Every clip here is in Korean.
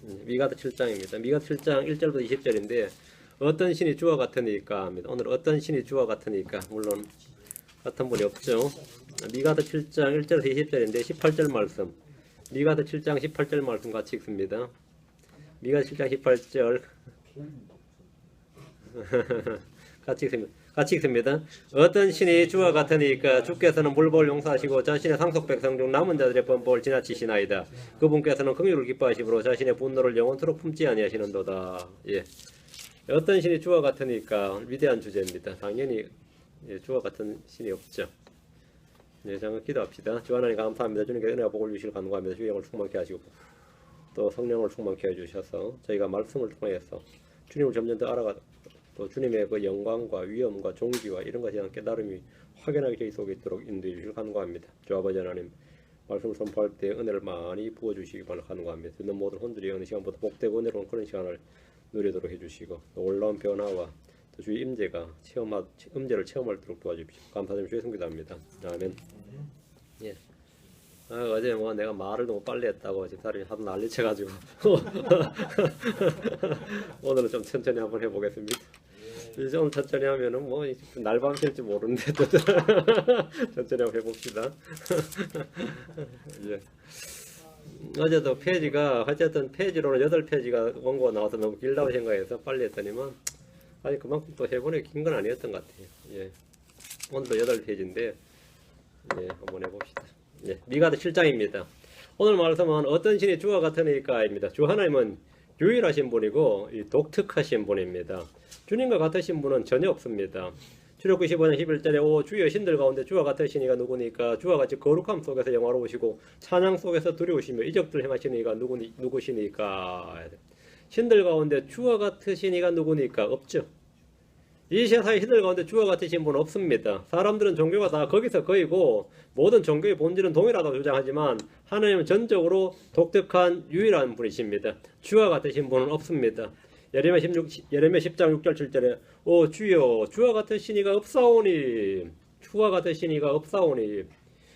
미가서 7장입니다. 미가서 7장 1절부터 20절인데 어떤 신이 주와 같으니까 합니다. 오늘 어떤 신이 주와 같으니까 물론 같은 분이 없죠. 미가서 7장 1절에서 20절인데 18절 말씀 미가서 7장 18절 말씀 같이 읽습니다. 미가서 7장 18절 같이 읽습니다. 어떤 신이 주와 같으니까 주께서는 물벌 용서하시고 자신의 상속 백성 중 남은 자들의 범법을 지나치시나이다. 그분께서는 긍휼을 기뻐하시므로 자신의 분노를 영원토록 품지 아니하시는도다. 예. 어떤 신이 주와 같으니까 위대한 주제입니다. 당연히 주와 같은 신이 없죠. 네, 잠깐 기도합시다. 주 하나님 감사합니다. 주님께 은혜와 복을 주시길 간구합니다. 주의 영을 충만케 하시고 또 성령을 충만케 해주셔서 저희가 말씀을 통해서 주님을 점점 더 알아가 또 주님의 그 영광과 위엄과 존귀와 이런 것에 대한 깨달음이 확연하게 저희 속에 있도록 인도해 주시길 간구합니다. 주 아버지 하나님 말씀을 선포할 때 은혜를 많이 부어주시기를 간구합니다. 듣는 모든 혼들이 어느 시간보다 복되고 은혜로운 그런 시간을 누리도록 해주시고 또 놀라운 변화와 또 주의 임재가 임재를 체험하도록 도와주십시오. 감사드리며 주의 성기도합니다. 아멘. 예. 어제 뭐 내가 말을 너무 빨리 했다고 집사람이 하도 난리쳐가지고 오늘은 좀 천천히 한번 해보겠습니다. 이제 오늘 천천히 하면은 뭐 날밤 샐지 모르는데 천천히 한번 해봅시다. 예. 어제도 페이지가 어쨌든 페이지로는 8페이지가 원고가 나와서 너무 길다고 생각해서 빨리 했더니만 아니 그만큼 또 해보니 긴 건 아니었던 것 같아요. 예. 오늘도 8페이지인데 예, 한번 해봅시다. 예, 미가서 7장입니다. 오늘 말씀은 어떤 신이 주와 같으니까입니다. 주 하나님은 유일하신 분이고 독특하신 분입니다. 주님과 같으신 분은 전혀 없습니다. 출애굽기 15장 11절에 오 주여 신들 가운데 주와 같으시니가 누구니까 주와 같이 거룩함 속에서 영화로우시고 찬양 속에서 두려우시며 이적들 행하시니가 누구시니까 신들 가운데 주와 같으시니가 누구니까 없죠. 이 세상의 신들 가운데 주와 같으신 분은 없습니다. 사람들은 종교가 다 거기서 거이고 모든 종교의 본질은 동일하다고 주장하지만 하나님은 전적으로 독특한 유일한 분이십니다. 주와 같으신 분은 없습니다. 예레미야 10장 6절 7절에 오 주여 주와 같으시니가 없사오니 주와 같으시니가 없사오니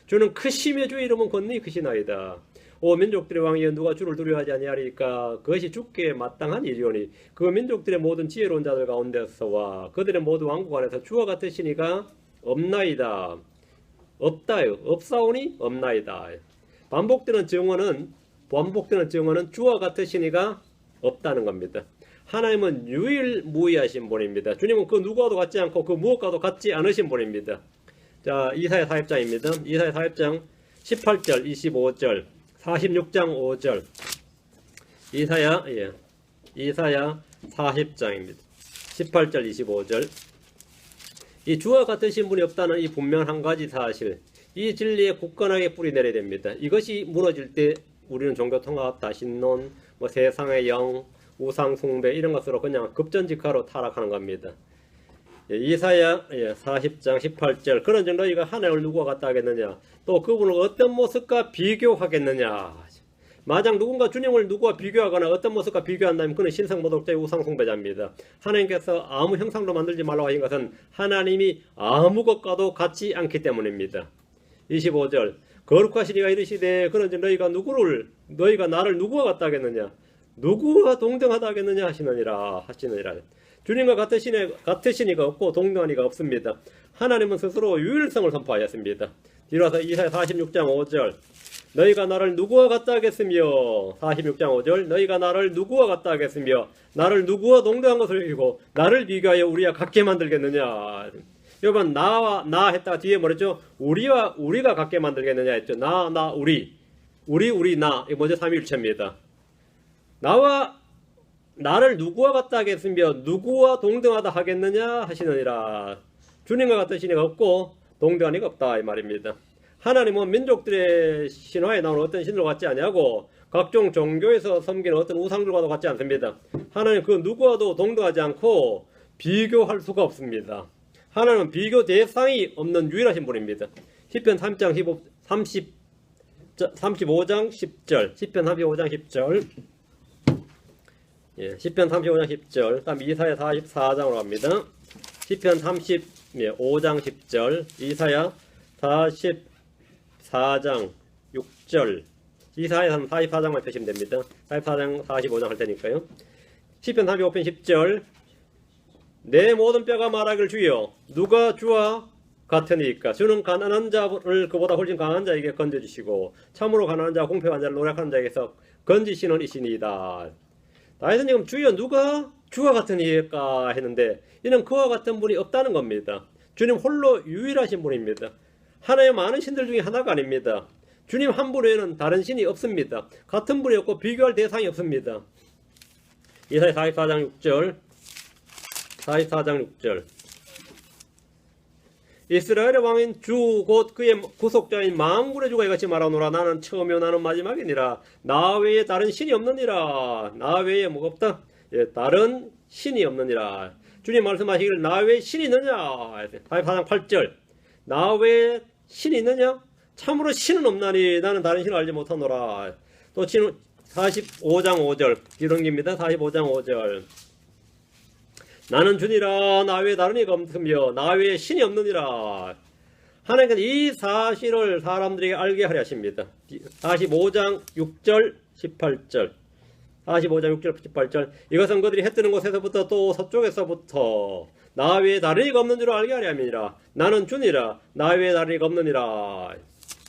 주는 크시며 주의 이름은 권능이 크시나이다. 오 민족들의 왕이여 누가 주를 두려워하지 아니하리까 그것이 주께 마땅한 일이오니 그 민족들의 모든 지혜로운 자들 가운데서와 그들의 모든 왕국 안에서 주와 같으시니가 없나이다. 없다요. 없사오니 없나이다. 반복되는 증언은 주와 같으시니가 없다는 겁니다. 하나님은 유일무이하신 분입니다. 주님은 그 누구와도 같지 않고 그 무엇과도 같지 않으신 분입니다. 자, 이사야 40장입니다. 이사야 40장 18절 25절 46장 5절 이사야 40장입니다. 18절 25절 이 주와 같으신 분이 없다는 이 분명한 한 가지 사실 이 진리에 굳건하게 뿌리 내려야 됩니다. 이것이 무너질 때 우리는 종교통합, 다신론, 세상의 영, 우상 숭배 이런 것으로 그냥 급전직하로 타락하는 겁니다. 이사야 40장 18절 그런즉 너희가 하나님을 누구와 같다 하겠느냐 또 그분을 어떤 모습과 비교하겠느냐. 만약 누군가 주님을 누구와 비교하거나 어떤 모습과 비교한다면 그는 신성모독자의 우상 숭배자입니다. 하나님께서 아무 형상도 만들지 말라고 하신 것은 하나님이 아무 것과도 같지 않기 때문입니다. 25절 거룩하시니가 이르시되 그런즉 너희가 나를 누구와 같다 하겠느냐 누구와 동등하다 하겠느냐 하시느니라. 주님과 같으시니가 없고 동등한 이가 없습니다. 하나님은 스스로 유일성을 선포하였습니다. 뒤로서 이사야 46장 5절 너희가 나를 누구와 같다 하겠으며 46장 5절 너희가 나를 누구와 같다 하겠으며 나를 누구와 동등한 것을 여기고 나를 비교하여 우리와 같게 만들겠느냐. 여러분 나 했다가 뒤에 뭐랬죠? 우리가 같게 만들겠느냐 했죠. 우리 나 이거 먼저 삼위일체입니다. 나를 누구와 같다 하겠으며 누구와 동등하다 하겠느냐 하시느니라. 주님과 같으신 이가 없고 동등한 이가 없다 이 말입니다. 하나님은 민족들의 신화에 나오는 어떤 신들과 같지 아니하고 각종 종교에서 섬기는 어떤 우상들과도 같지 않습니다. 하나님 그 누구와도 동등하지 않고 비교할 수가 없습니다. 하나님은 비교 대상이 없는 유일하신 분입니다. 시편 35장 10절 시편 35장 10절 시편 35장 10절 다음 이사야 44장으로 갑니다. 시편 35장 10절 이사야 44장 6절 이사야는 44장만 펴시면 됩니다. 44장 45장 할 테니까요. 시편 35편 10절 내 모든 뼈가 말하기를 주여 누가 주와 같으니까 주는 가난한 자를 그보다 훨씬 강한 자에게 건져주시고 참으로 가난한 자와 공평한 자를 노력하는 자에게서 건지시는 이시니이다. 다윗은 지금 주여 누가 주와 같으니까 했는데 이는 그와 같은 분이 없다는 겁니다. 주님 홀로 유일하신 분입니다. 하나의 많은 신들 중에 하나가 아닙니다. 주님 한 분 외에는 다른 신이 없습니다. 같은 분이 없고 비교할 대상이 없습니다. 이사야 44장 6절 44장 6절 이스라엘의 왕인 주 곧 그의 구속자인 만군의 주가 이같이 말하노라. 나는 처음이요 나는 마지막이니라. 나 외에 다른 신이 없느니라. 나 외에 뭐가 없다? 예, 다른 신이 없느니라. 주님 말씀하시기를 나 외에 신이 있느냐? 44장 8절 나 외에 신이 있느냐? 참으로 신은 없나니 나는 다른 신을 알지 못하노라. 또 45장 5절 기름기입니다. 45장 5절 나는 주니라. 나 외에 다른 이가 없으며 나 외에 신이 없느니라. 하나님께서 이 사실을 사람들에게 알게 하려 하십니다. 45장 6절 18절 45장 6절 18절 이것은 그들이 해 뜨는 곳에서부터 또 서쪽에서부터 나 외에 다른 이가 없는 줄 알게 하려 함이니라. 나는 주니라. 나 외에 다른 이가 없느니라.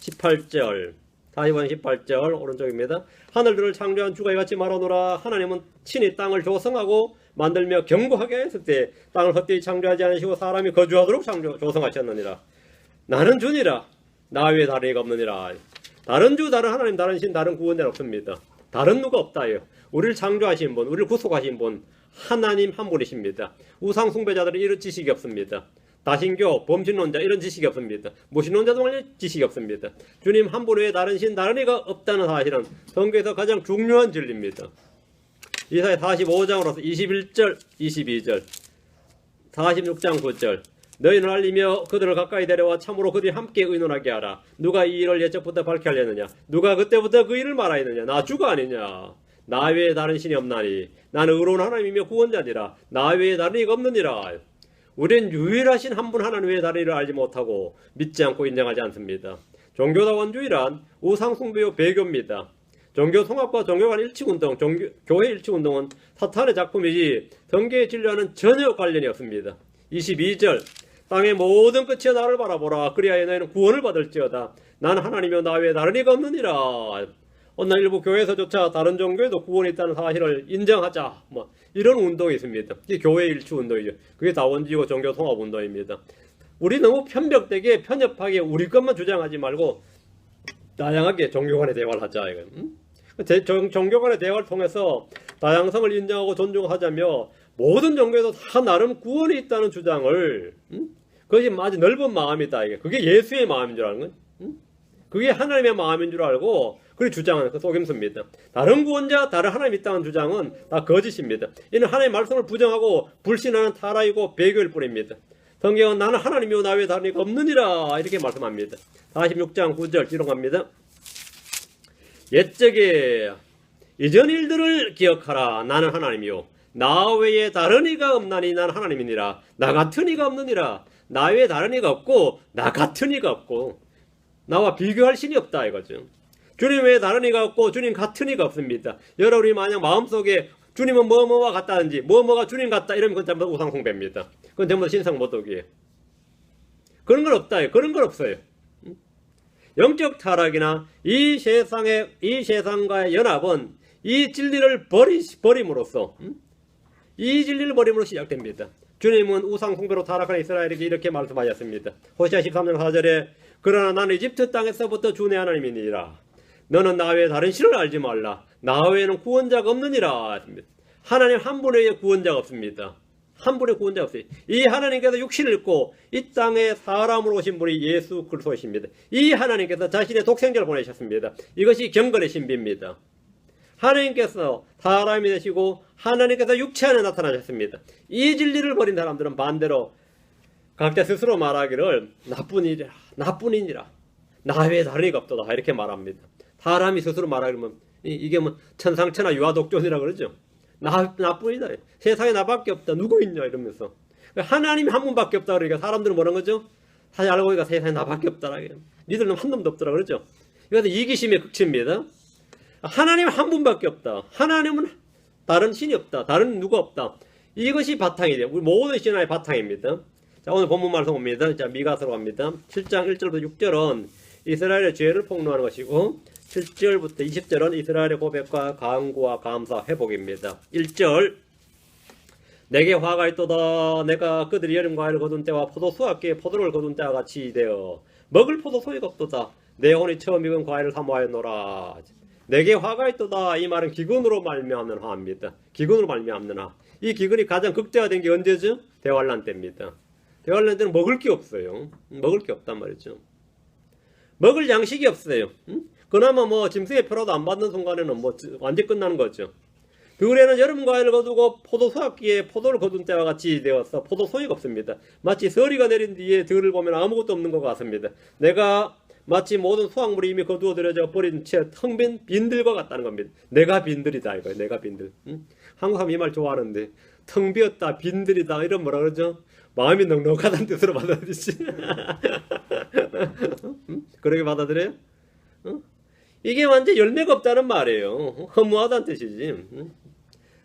18절 45장 18절 오른쪽입니다. 하늘들을 창조한 주가 이같이 말하노라. 하나님은 친히 땅을 조성하고 만들며 견고하게 했을 때 땅을 헛되이 창조하지 않으시고 사람이 거주하도록 조성하셨느니라. 나는 주니라. 나 외에 다른 이가 없느니라. 다른 주, 다른 하나님, 다른 신, 다른 구원자 없습니다. 다른 누가 없다요. 우리를 창조하신 분, 우리를 구속하신 분 하나님 한 분이십니다. 우상 숭배자들은 이런 지식이 없습니다. 다신교, 범신론자 이런 지식이 없습니다. 무신론자도 말려 지식이 없습니다. 주님 한 분 외에 다른 신, 다른 이가 없다는 사실은 성경에서 가장 중요한 진리입니다. 이사야 45장으로서 21절, 22절 46장 9절 너희는 알리며 그들을 가까이 데려와 참으로 그들이 함께 의논하게 하라. 누가 이 일을 예적부터 밝게 하려느냐? 누가 그때부터 그 일을 말하였느냐? 나 주가 아니냐? 나 외에 다른 신이 없나니 나는 의로운 하나님이며 구원자니라. 나 외에 다른 이가 없느니라. 우리는 유일하신 한 분 하나님 외에 다른 이를 알지 못하고 믿지 않고 인정하지 않습니다. 종교다원주의란 우상숭배요 배교입니다. 종교 통합과 종교 간 일치운동, 교회 일치운동은 사탄의 작품이지 성경의 진리와는 전혀 관련이 없습니다. 22절 땅의 모든 끝이여 나를 바라보라. 그리하여 너희는 구원을 받을지어다. 나는 하나님이여 나 외에 다른 이가 없느니라. 오늘 일부 교회에서조차 다른 종교에도 구원이 있다는 사실을 인정하자. 이런 운동이 있습니다. 이게 교회 일치운동이죠. 그게 다원주의고 종교 통합운동입니다. 우리 너무 편벽되게 편협하게 우리 것만 주장하지 말고 다양하게 종교 간의 대화를 하자. 종교 간의 대화를 통해서 다양성을 인정하고 존중하자며 모든 종교에도 다 나름 구원이 있다는 주장을 그것이 아주 넓은 마음이다. 그게 예수의 마음인 줄 아는 건 그게 하나님의 마음인 줄 알고 그렇게 주장하는 그 속임수입니다. 다른 구원자, 다른 하나님 있다는 주장은 다 거짓입니다. 이는 하나님의 말씀을 부정하고 불신하는 타락이고 배교일 뿐입니다. 성경은 나는 하나님이요 나 외에 다른 이가 없느니라 이렇게 말씀합니다. 46장 9절 기록합니다. 옛적에 이전 일들을 기억하라. 나는 하나님이요 나 외에 다른 이가 없나니 나는 하나님이니라. 나 같은 이가 없느니라. 나 외에 다른 이가 없고 나 같은 이가 없고 나와 비교할 신이 없다 이거죠. 주님 외에 다른 이가 없고 주님 같은 이가 없습니다. 여러분이 만약 마음속에 주님은 뭐뭐와 같다든지 뭐뭐가 주님 같다 이러면 그건 전부 우상 숭배입니다. 그건 전부 신상 모독이에요. 그런 건 없다. 그런 건 없어요. 영적 타락이나 이 세상과의 연합은 이 진리를 버림으로써 이 진리를 버림으로 시작됩니다. 주님은 우상 숭배로 타락한 이스라엘에게 이렇게 말씀하셨습니다. 호시아 13장 4절에 그러나 나는 이집트 땅에서부터 주 내 하나님이니라. 너는 나 외에 다른 신을 알지 말라. 나 외에는 구원자가 없느니라. 하나님 한 분 외에 구원자가 없습니다. 한 분의 구원자가 없어요. 이 하나님께서 육신을 입고 이 땅에 사람으로 오신 분이 예수 그리스도이십니다. 이 하나님께서 자신의 독생자를 보내셨습니다. 이것이 경건의 신비입니다. 하나님께서 사람이 되시고 하나님께서 육체 안에 나타나셨습니다. 이 진리를 버린 사람들은 반대로 각자 스스로 말하기를 나뿐이니라. 나 외에 다른 이가 없도다 이렇게 말합니다. 사람이 스스로 말하기를 이게 천상천하 유아독존이라 그러죠. 나뿐이다. 세상에 나밖에 없다. 누구 있냐 이러면서 하나님이 한 분밖에 없다 그러니까 사람들은 뭐라는 거죠? 사실 알고 보니까 세상에 나밖에 없다. 니들은 한 놈도 없더라 그러죠. 이것은 이기심의 극치입니다. 하나님 한 분밖에 없다. 하나님은 다른 신이 없다. 다른 누가 없다. 이것이 바탕이 돼요. 우리 모든 신화의 바탕입니다. 자, 오늘 본문 말씀 봅니다. 자, 미가서로 갑니다. 7장 1절부터 6절은 이스라엘의 죄를 폭로하는 것이고 7절부터 20절은 이스라엘의 고백과 간구와 감사 회복입니다. 1절 내게 화가 있도다. 내가 그들이 여름 과일을 거둔 때와 포도 수확기에 포도를 거둔 때와 같이 되어 먹을 포도 소유가 없도다. 내 혼이 처음 익은 과일을 사모하였노라. 내게 화가 있도다. 이 말은 기근으로 말미암는 화입니다. 기근으로 말미암는 화. 이 기근이 가장 극대화된 게 언제죠? 대환란 때입니다. 대환란 때는 먹을 게 없어요. 먹을 게 없단 말이죠. 먹을 양식이 없어요. 그나마 뭐 짐승의 표라도 안 받는 순간에는 뭐 완전 끝나는 거죠. 들에는 여름 과일을 거두고 포도 수확기에 포도를 거둔 때와 같이 되어서 포도 소유가 없습니다. 마치 서리가 내린 뒤에 들을 보면 아무것도 없는 것 같습니다. 내가 마치 모든 수확물이 이미 거두어들여져 버린 채 텅 빈 빈들과 같다는 겁니다. 내가 빈들이다 이거예요. 내가 빈들. 한국 사람 이 말 좋아하는데 텅 비었다 빈들이다 이런 뭐라 그러죠? 마음이 넉넉하다는 뜻으로 받아들이지. 그렇게 받아들여요? 이게 완전 열매가 없다는 말이에요. 허무하다는 뜻이지.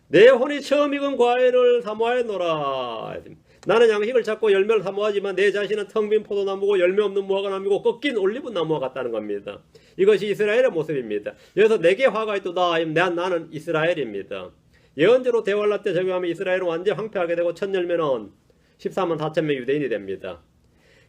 내 혼이 처음 익은 과일을 사모하였노라. 나는 양식을 찾고 열매를 사모하지만 내 자신은 텅 빈 포도나무고 열매 없는 무화과나무고 꺾인 올리브 나무와 같다는 겁니다. 이것이 이스라엘의 모습입니다. 여기서 내게 화가 있도다. 나는 이스라엘입니다. 예언대로 대환란 때 적용하면 이스라엘은 완전 황폐하게 되고 첫 열매는 14만 4천 명 유대인이 됩니다.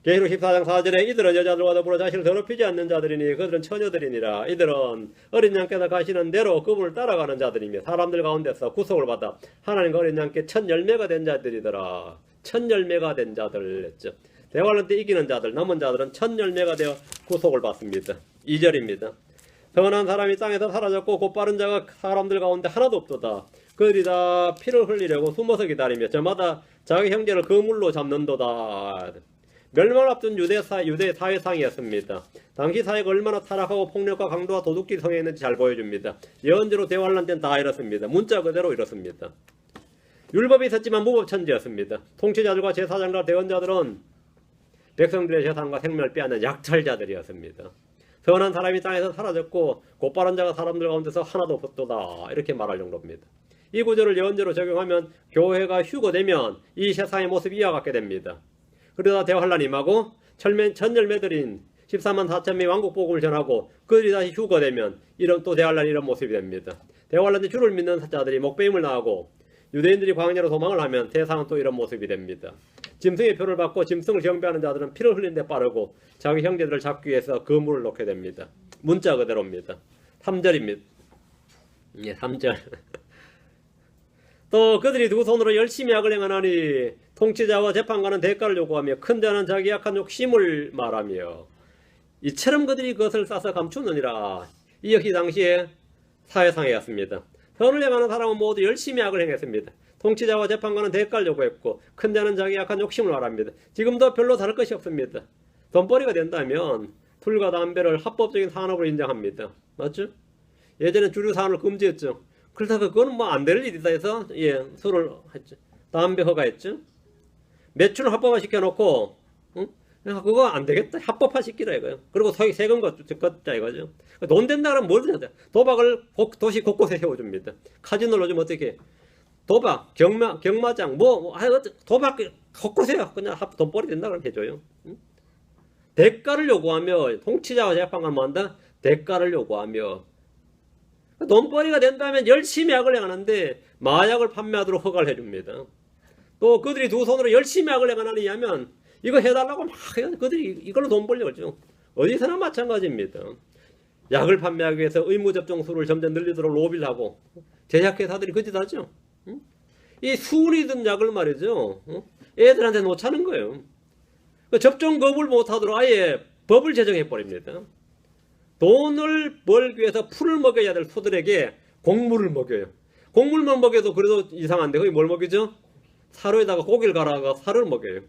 계시록 14장 4절에 이들은 여자들과 더불어 자신을 더럽히지 않는 자들이니 그들은 처녀들이니라. 이들은 어린 양께서 가시는 대로 그분을 따라가는 자들이며 사람들 가운데서 구속을 받아 하나님과 어린 양께 첫 열매가 된 자들이더라. 첫 열매가 된 자들 했죠. 대환란 때 이기는 자들, 남은 자들은 첫 열매가 되어 구속을 받습니다. 2절입니다. 선한 사람이 땅에서 사라졌고 곧 빠른 자가 사람들 가운데 하나도 없도다. 그들이 다 피를 흘리려고 숨어서 기다리며 저마다 자기 형제를 그물로 잡는도다. 멸망을 앞둔 유대 사회상이었습니다. 당시 사회가 얼마나 타락하고 폭력과 강도와 도둑질이 성행했는지 잘 보여줍니다. 예언대로 대환란 때는 다 이렇습니다. 문자 그대로 이렇습니다. 율법이 있었지만 무법천지였습니다. 통치자들과 제사장과 대언자들은 백성들의 재산과 생명을 빼앗는 약탈자들이었습니다. 선한 사람이 땅에서 사라졌고 곧바른 자가 사람들 가운데서 하나도 없었도다. 이렇게 말할 정도입니다. 이 구절을 예언대로 적용하면 교회가 휴거되면 이 세상의 모습이 이와 같게 됩니다. 그러다 대환란이 임하고 첫 열매들인 14만 4천 명의 왕국복음을 전하고 그들이 다시 휴거되면 이런 또 대환란이 이런 모습이 됩니다. 대환란 때 주를 믿는 자들이 목배임을 당하고 유대인들이 광야로 도망을 하면 세상은 또 이런 모습이 됩니다. 짐승의 표를 받고 짐승을 경배하는 자들은 피를 흘리는 데 빠르고 자기 형제들을 잡기 위해서 그물을 놓게 됩니다. 문자 그대로입니다. 3절입니다. 예, 3절. 또 그들이 두 손으로 열심히 악을 행하나니 통치자와 재판관은 대가를 요구하며 큰 자는 자기 약한 욕심을 말하며 이처럼 그들이 그것을 싸서 감추느니라. 이 역시 당시에 사회상이었습니다. 선을 행하는 사람은 모두 열심히 악을 행했습니다. 통치자와 재판관은 대가를 요구했고 큰 자는 자기 약한 욕심을 말합니다. 지금도 별로 다를 것이 없습니다. 돈벌이가 된다면 술과 담배를 합법적인 산업으로 인정합니다. 맞죠? 예전에 주류 산업을 금지했죠. 그러다가 그건 뭐 안 될 일이다 해서 술을 했죠. 담배 허가했죠. 매출을 합법화 시켜놓고 그거 안 되겠다. 합법화 시키라 이거예요. 그리고 세금 걷자 이거죠. 돈 된다 그러면 뭐든 하자. 도박을 도시 곳곳에 세워줍니다. 카지노를 요즘 어떻게 도박, 경마장 도박 곳곳에요. 그냥 돈벌이 된다 그러면 해줘요. 대가를 요구하며 통치자와 재판관 뭐 한다? 대가를 요구하며 돈벌이가 된다면 열심히 약을 행하는데 마약을 판매하도록 허가를 해줍니다. 또 그들이 두 손으로 열심히 약을 행하느니 하면 이거 해달라고 막 해요. 그들이 이걸로 돈 벌려고 하죠. 어디서나 마찬가지입니다. 약을 판매하기 위해서 의무접종수를 점점 늘리도록 로비를 하고 제약회사들이 그 짓 하죠. 이 수은이 든 약을 말이죠. 애들한테 놓자는 거예요. 접종 거부를 못하도록 아예 법을 제정해버립니다. 돈을 벌기 위해서 풀을 먹여야 될 소들에게 곡물을 먹여요. 곡물만 먹여도 그래도 이상한데 거기 뭘 먹이죠? 사료에다가 고기를 갈아가 사료를 먹여요.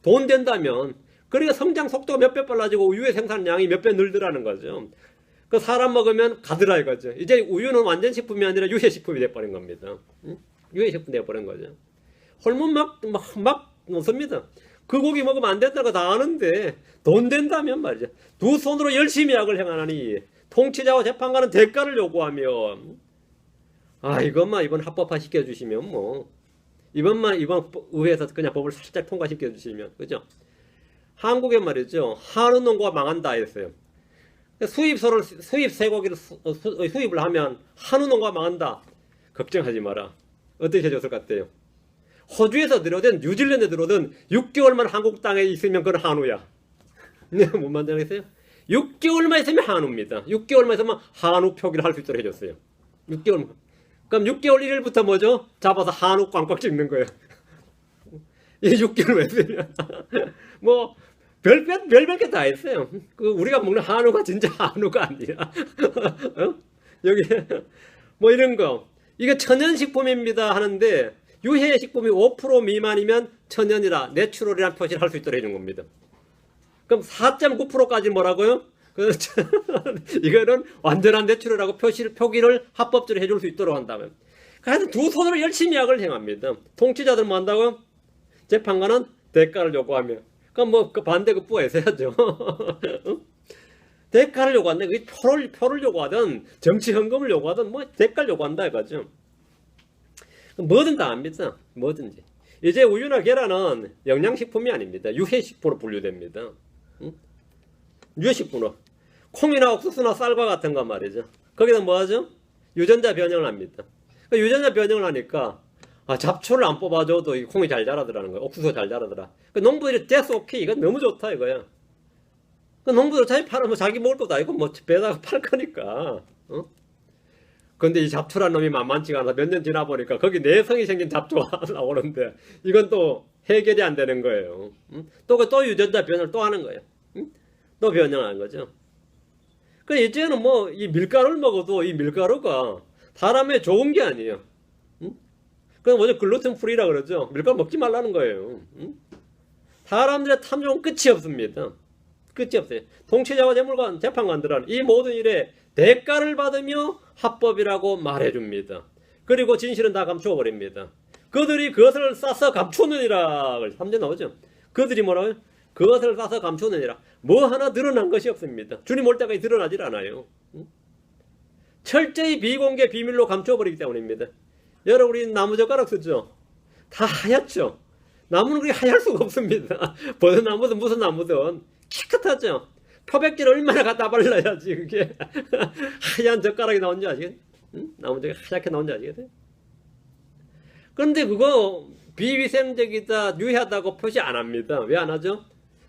돈 된다면 그러니까 성장 속도가 몇 배 빨라지고 우유의 생산량이 몇 배 늘더라는 거죠. 그 사람 먹으면 가더라 이거죠. 이제 우유는 완전 식품이 아니라 유해식품이 돼버린 겁니다. 유해식품이 돼버린 거죠. hormone 막 놓습니다. 그 고기 먹으면 안 된다고 다 아는데 돈 된다면 말이죠. 두 손으로 열심히 약을 행하나니 통치자와 재판관은 대가를 요구하면 이것만 이번 합법화 시켜주시면 뭐 이번 의회에서 그냥 법을 살짝 통과시켜주시면 그죠? 한국에 말이죠 한우 농가가 망한다 했어요. 수입 쇠고기를 수입을 하면 한우 농가가 망한다. 걱정하지 마라. 어떻게 해줬을 것 같아요? 호주에서 들어오든 뉴질랜드에 들어오든 6개월만 한국 땅에 있으면 그건 한우야. 뭔 말인지 알겠어요? 6개월만 있으면 한우입니다. 6개월만 있으면 한우 표기를 할 수 있도록 해줬어요. 6개월만. 그럼 6개월 1일부터 뭐죠? 잡아서 한우 꽝꽝 찍는 거예요. 이 6개월 왜 쓰면 뭐 별별 게 다 했어요. 우리가 먹는 한우가 진짜 한우가 아니라 여기 뭐 이런 거 이게 천연식품입니다 하는데 유해식품이 5% 미만이면 천연이라 내추럴이라는 표시를 할 수 있도록 해준 겁니다. 그럼 4.9%까지 뭐라고요? 이거는 완전한 내추럴이라고 표기를 합법적으로 해줄 수 있도록 한다면 그래서 두 손으로 열심히 약을 행합니다. 통치자들은 뭐 한다고? 재판관은 대가를 요구하며 그럼 뭐 그 반대 급부가 있어야죠. 대가를 요구한다. 표를 요구하든 정치 헌금을 요구하든 뭐 대가를 요구한다 이거죠. 뭐든 다 합니다. 뭐든지. 이제 우유나 계란은 영양식품이 아닙니다. 유해식품으로 분류됩니다. 유해식품으로 콩이나 옥수수나 쌀과 같은 거 말이죠. 거기다 뭐 하죠? 유전자 변형을 합니다. 유전자 변형을 하니까 잡초를 안 뽑아줘도 이 콩이 잘 자라더라는 거야. 옥수수가 잘 자라더라. 농부들이 됐어 오케이 이건 너무 좋다 이거야. 농부들 자기 팔아 뭐 자기 먹을 것도 아니고 뭐 배다가 팔 거니까. 근데 이 잡초란 놈이 만만치가 않아. 몇 년 지나 보니까 거기 내성이 생긴 잡초가 나오는데 이건 또 해결이 안 되는 거예요. 또 유전자 변형을 또 하는 거예요. 또 변형하는 거죠. 그 이제는 뭐 이 밀가루를 먹어도 이 밀가루가 사람에 좋은 게 아니에요. 그건 뭐죠? 글루텐 프리라 그러죠. 밀가루 먹지 말라는 거예요. 사람들의 탐욕은 끝이 없습니다. 끝이 없어요. 통치자와 재판관들은 이 모든 일에 대가를 받으며 합법이라고 말해줍니다. 그리고 진실은 다 감추어버립니다. 그들이 그것을 싸서 감추느니라. 3절 나오죠. 그들이 뭐라고요? 그것을 싸서 감추느니라. 뭐 하나 드러난 것이 없습니다. 주님 올 때까지 드러나질 않아요. 철저히 비공개 비밀로 감춰버리기 때문입니다. 여러분 우리 나무젓가락 쓰죠? 다 하얗죠? 나무는 그렇게 하얄 수가 없습니다. 버섯나무든 무슨 나무든 깨끗하죠? 표백질 얼마나 갖다 발라야지 그게 하얀 젓가락이 나온지 아시겠어요? 나무젓가락 하얗게 나온지 아시겠어요? 그런데 그거 비위생적이다 유해하다고 표시 안 합니다. 왜 안 하죠?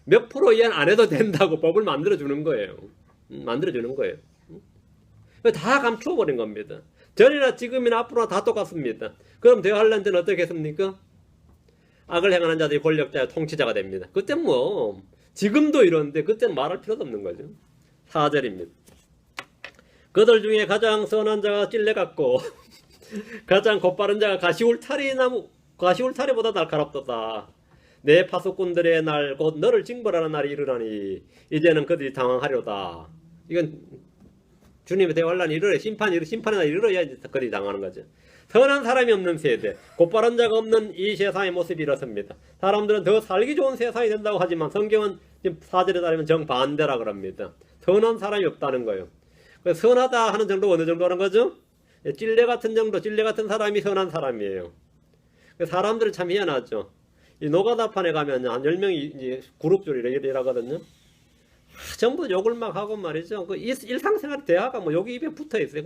몇 프로 이하는 안 해도 된다고 법을 만들어주는 거예요. 만들어주는 거예요. 다 감춰버린 겁니다. 전이나 지금이나 앞으로나 다 똑같습니다. 그럼 대환란전 어떻게 했습니까? 악을 행하는 자들이 권력자의 통치자가 됩니다. 그때 뭐 지금도 이러는데 그때는 말할 필요도 없는 거죠. 4절입니다. 그들 중에 가장 선한 자가 찔레같고 가장 곧바른 자가 가시울타리보다 날카롭도다. 내 파수꾼들의 날 곧 너를 징벌하는 날이 이르나니 이제는 그들이 당황하려다. 이건 주님의 대환란이 이르러 심판의 날이 이르러야 이제 그들이 당하는 거죠. 선한 사람이 없는 세대, 곧바른 자가 없는 이 세상의 모습이 이렇습니다. 사람들은 더 살기 좋은 세상이 된다고 하지만 성경은 지금 4절에 따르면 정반대라 그럽니다. 선한 사람이 없다는 거예요. 선하다 하는 정도가 어느 정도라는 거죠? 찔레 같은 정도, 찔레 같은 사람이 선한 사람이에요. 사람들은 참 희한하죠. 이 노가다판에 가면 한 10명이 그룹주로 일하거든요. 전부 욕을 막 하고 말이죠. 그 일상생활 대화가 뭐 여기 입에 붙어 있어요.